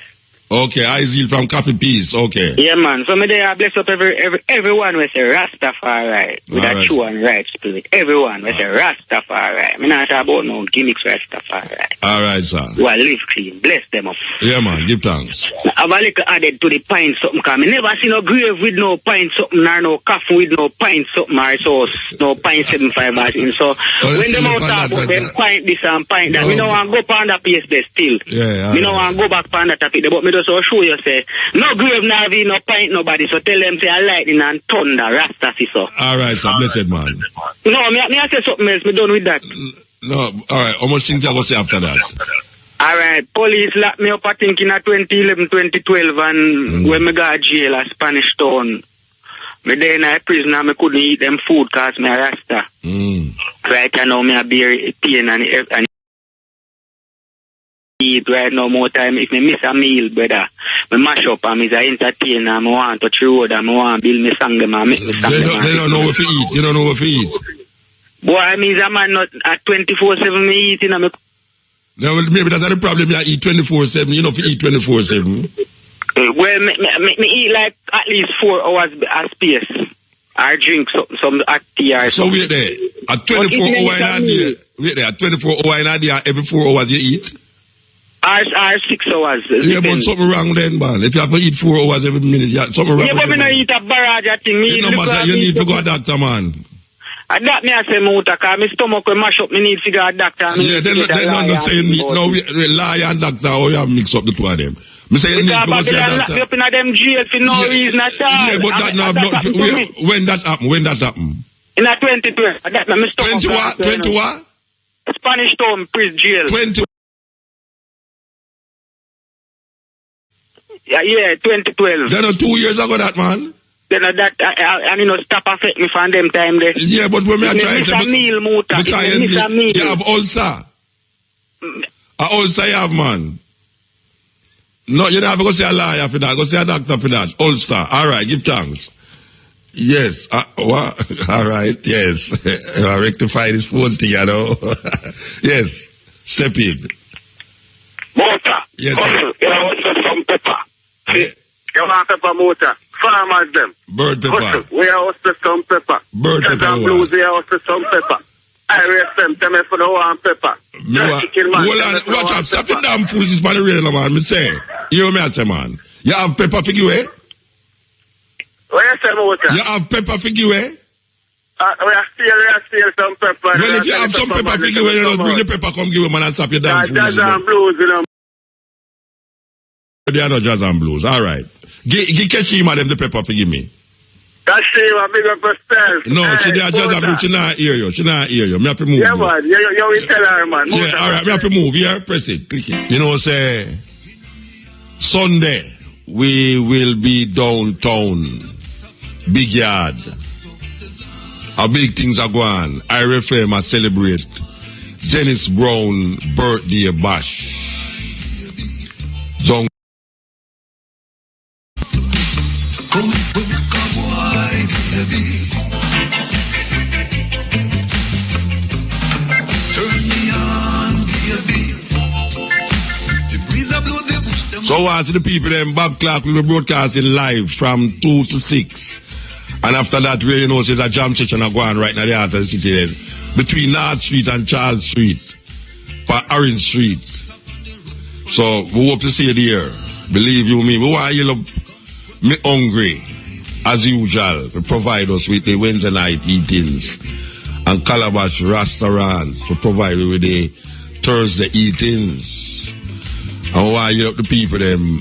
Okay, I zeal from Coffee Peace. Okay. Yeah, man. So me there I bless up everyone with a Rastafari with a true and right spirit. Everyone with a Rastafari. Me not talk about no gimmicks Rastafari. All right, sir. Who are live clean. Bless them up. Yeah, man. Give thanks. I've a little added to the pint something because me never see no grave with no pint something or no coffin with no pint something or so no pint 75 or in. So when them out talk about them pint this and pint that, me no want to go on that place there still. Yeah. Me no want to go back on that topic but me just show you say no grave Navi, no pint nobody. So tell them say a lightning and thunder, Rasta see so. All right, sir. Blessed man. No, me I say something else. Me done with that. No, all right. How much things I go say after that? All right. Police locked me up, I think, in 2011, 2012, and when me got jail at Spanish Town, me there in a prison and me couldn't eat them food because me a Rasta. Right now, me a bear pain and eat right now more time. If me miss a meal, brother, me mash up and me a entertain and me want to touch road and me want to build me song them and make me song them. They don't know what to eat. You don't know what to eat. Boy, I mean, a man not at 24/7 me eating and me. No, maybe that's not the problem. I eat 24/7. You know, if you eat 24/7. Well, me eat like at least 4 hours a space. I drink some tea or so wait there. At 24 hours in a day. Wait there. At 24 hours in a day, every 4 hours you eat. Or 6 hours. Yeah, but something wrong then, man. If you have to eat 4 hours every minute, something wrong. Yeah, but me not eat a barrage of thing. No matter, you need to go to doctor, man. That me I say Muta, cause my stomach will mash up, me need to go a doctor. Yeah, then not saying no liar and doctor, or you have mixed up the two of them. Me say you need to go see a doctor. Because up in them jail for no reason at all. Yeah, but that now, when that happened? In a 2012, that my stomach. 20 what? Spanish Town prison jail. 20. Yeah, 2012. Then 2 years ago that, man. Then that, and you know, stop affect me from them time there. Yeah, but when me try to meal, Muta. You have ulcer. A ulcer you have, man. No, you don't have to go see a lawyer for that. Go see a doctor for that. Ulcer. All right, give thanks. Yes. What? All right, yes. I rectify this phone thing, you know. Yes. Step in. Motor. Yes, sir. You want some pepper. You want pepper, Motor. Farmers them. Bird pepper. We are also some pepper. Bird pepper. Blues, we are also some pepper. I them, tell me for the one pepper. Watch out, stop the damn foolishness by the radio, man. Me say, you hear me I say, man. You have pepper figure, eh? What you say, Motor? You have pepper figure, eh? We are still some pepper. Well, if you have some pepper figure, you just bring the pepper, come give him, man, and stop your damn foolishness. Jazz and blues, you know. They are not jazz and blues, all right. Give Keshima them the pepper for give me. That's Shima, big up herself. No, she there jazz and blues, she not hear you. She not hear you. Me have to move. Yeah, man. You will tell her, man. Yeah, all right. Me have to move. Yeah, press it. Click it. You know, say, Sunday, we will be downtown. Big yard. Our big things are going. IRFM I celebrate Dennis Brown birthday bash. Don't So to the people them Bob Clark will be broadcasting live from 2 to 6. And after that, where you know there's a jam session going right now the heart of the city there. Between North Street and Charles Street. By Orange Street. So we hope to see you there. Believe you me. We want you look me hungry. As usual. We provide us with the Wednesday night eatings. And Calabash restaurant to provide you with the Thursday eatings. And why you up the people them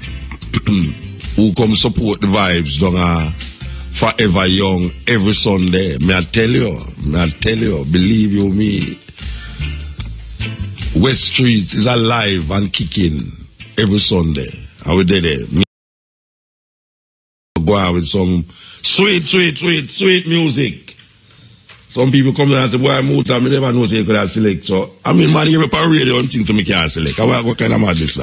who come support the vibes down Forever Young every Sunday. May I tell you, believe you me. West Street is alive and kicking every Sunday. And we did it. Me go out with some sweet music. Some people come down and say, boy, Muta, I never know say you could have select. So, I mean, man, you have a radio and things to make you select. What kind of madness that?